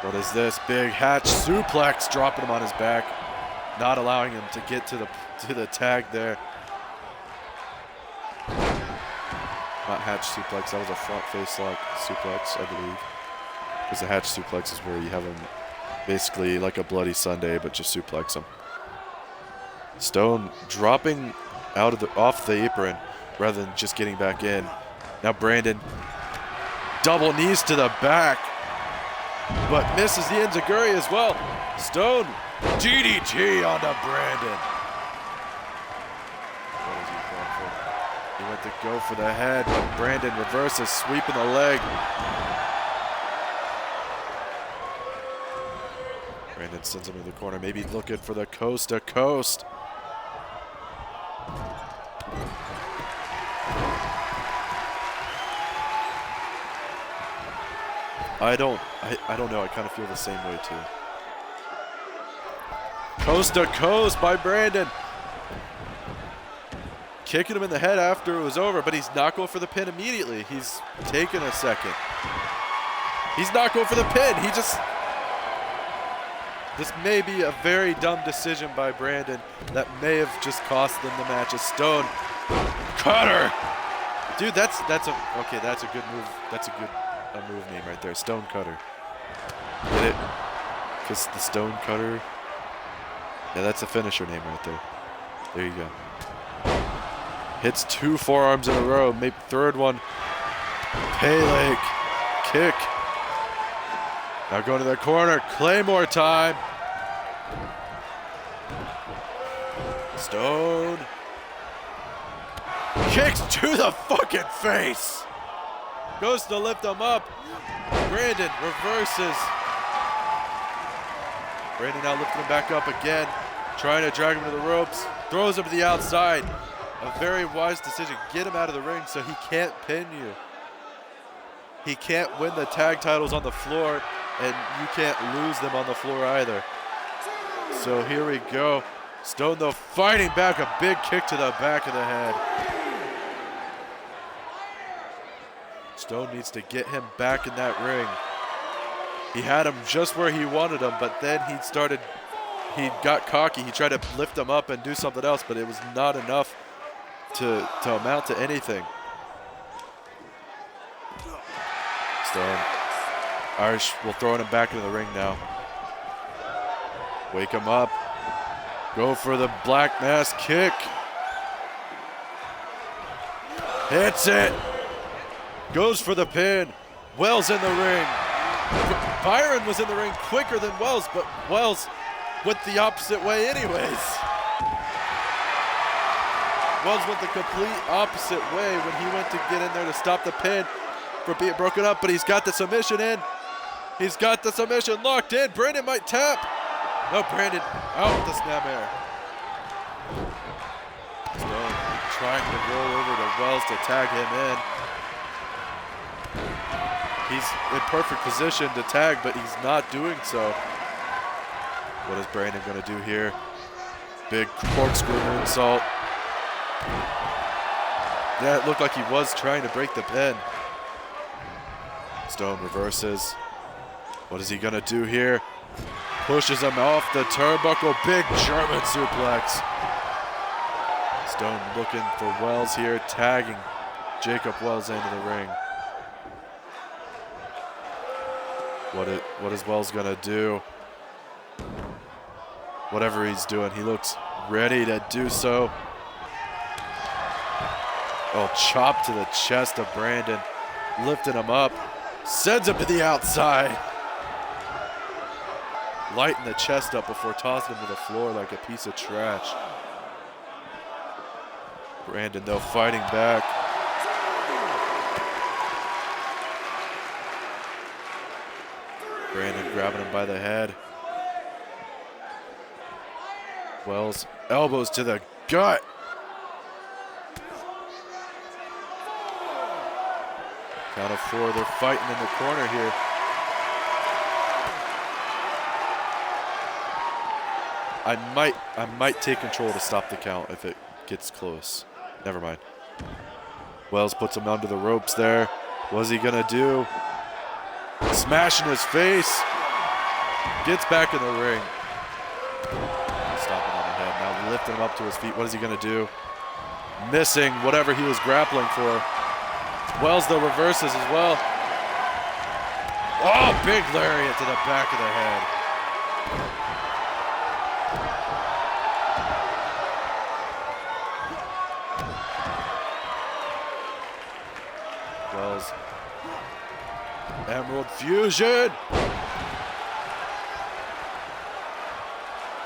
[SPEAKER 1] What is this? Big hatch suplex, dropping him on his back, not allowing him to get to the tag there. Not hatch suplex, that was a front face lock suplex, I believe. Because the hatch suplex is where you have him basically like a Bloody Sunday, but just suplex him. Stone dropping off the apron rather than just getting back in. Now Brandon, double knees to the back, but misses the enziguri as well. Stone, DDT onto Brandon. What is he going for? He went to go for the head, but Brandon reverses, sweeping the leg. Brandon sends him to the corner, maybe looking for the coast to coast. I don't know. I kind of feel the same way too. Coast to coast by Brandon. Kicking him in the head after it was over, but he's not going for the pin immediately. He's taking a second. He's not going for the pin. This may be a very dumb decision by Brandon that may have just cost them the match. A Stone cutter. Dude, that's a good move. That's a good move name right there. Stone Cutter. Get it? Because the Stone Cutter. Yeah, that's a finisher name right there. There you go. Hits 2 forearms in a row. Maybe third one. Pele kick. Now going to the corner. Claymore time. Stone. Kicks to the fucking face. Goes to lift him up. Brandon reverses. Brandon now lifting him back up again. Trying to drag him to the ropes. Throws him to the outside. A very wise decision. Get him out of the ring so he can't pin you. He can't win the tag titles on the floor, and you can't lose them on the floor either. So here we go. Stone, though, fighting back. A big kick to the back of the head. Stone needs to get him back in that ring. He had him just where he wanted him, but then he got cocky. He tried to lift him up and do something else, but it was not enough to amount to anything. Stone. Irish will throw him back into the ring now. Wake him up. Go for the black mass kick. Hits it. Goes for the pin. Wells in the ring. Byron was in the ring quicker than Wells, but Wells went the opposite way anyways. Wells went the complete opposite way when he went to get in there to stop the pin from being broken up, but he's got the submission in. He's got the submission locked in. Brandon might tap. No, Brandon out with the snap air. Stone trying to roll over to Wells to tag him in. He's in perfect position to tag, but he's not doing so. What is Brandon gonna do here? Big corkscrew moonsault. Yeah, it looked like he was trying to break the pin. Stone reverses. What is he gonna do here? Pushes him off the turnbuckle. Big German suplex. Stone looking for Wells here, tagging Jacob Wells into the ring. What is Wells gonna do? Whatever he's doing, he looks ready to do so. Oh, chop to the chest of Brandon, lifting him up, sends him to the outside. Lighting the chest up before tossing him to the floor like a piece of trash. Brandon, though, fighting back. Brandon grabbing him by the head. Wells, elbows to the gut. Count of 4, they're fighting in the corner here. I might take control to stop the count if it gets close. Never mind. Wells puts him under the ropes there. What's he gonna do? Smashing his face. Gets back in the ring. Stomping on the head. Now lifting him up to his feet. What is he gonna do? Missing whatever he was grappling for. Wells though reverses as well. Oh, big lariat to the back of the head. Wells. Emerald Fusion.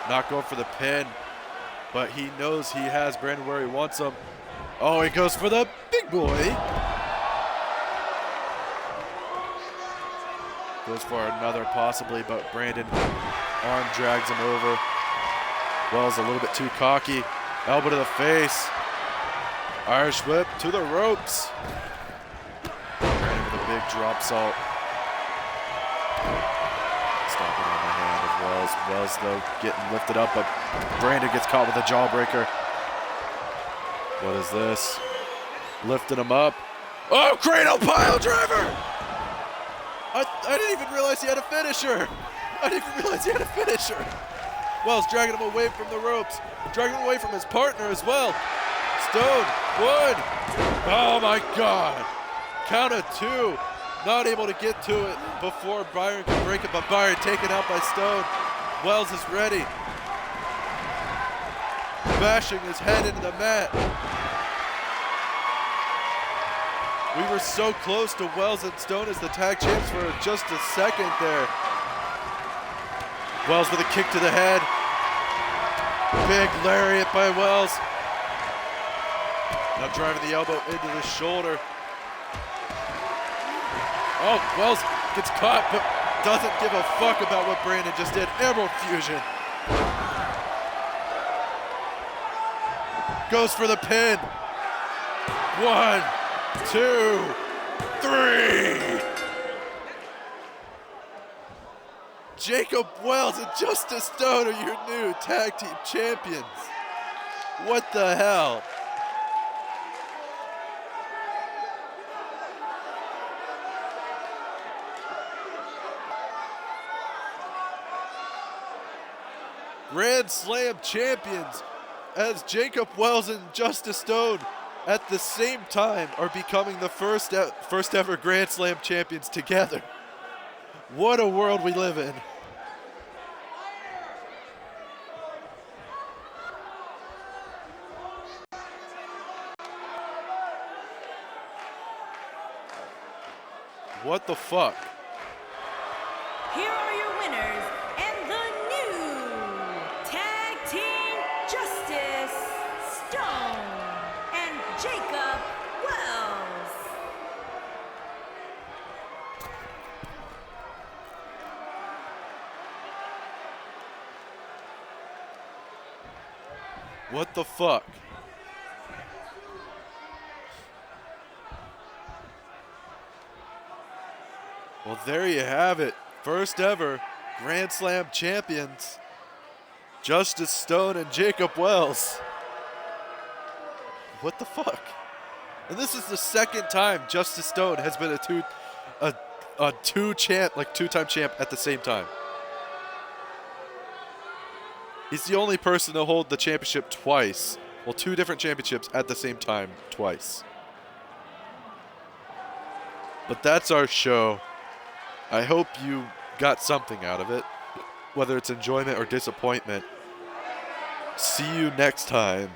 [SPEAKER 1] Not going for the pin, but he knows he has Brandon where he wants him. Oh, he goes for the big boy. Goes for another possibly, but Brandon arm drags him over. Wells a little bit too cocky. Elbow to the face. Irish whip to the ropes. Brandon with a big drop salt. Stomping on the hand of Wells. Wells though getting lifted up, but Brandon gets caught with a jawbreaker. What is this? Lifting him up. Oh, cradle pile driver! I didn't even realize he had a finisher. I didn't even realize he had a finisher. Wells dragging him away from the ropes. Dragging him away from his partner as well. Stone, 1. Oh my God. Count of 2. Not able to get to it before Byron can break it, but Byron taken out by Stone. Wells is ready. Bashing his head into the mat. We were so close to Wells and Stone as the tag champs for just a second there. Wells with a kick to the head. Big lariat by Wells. Now driving the elbow into the shoulder. Oh, Wells gets caught, but doesn't give a fuck about what Brandon just did. Emerald Fusion. Goes for the pin. 1, 2, 3. Jacob Wells and Justice Stone are your new tag team champions. What the hell? Grand Slam champions as Jacob Wells and Justice Stone at the same time are becoming the first ever Grand Slam champions together. What a world we live in. What the fuck?
[SPEAKER 2] Here are your winners and the new Tag Team Justice Stone
[SPEAKER 1] What the fuck? Well, there you have it. First ever Grand Slam champions, Justice Stone and Jacob Wells. What the fuck? And this is the second time Justice Stone has been a two-time champ at the same time. He's the only person to hold the championship twice. Well, two different championships at the same time twice. But that's our show. I hope you got something out of it, whether it's enjoyment or disappointment. See you next time.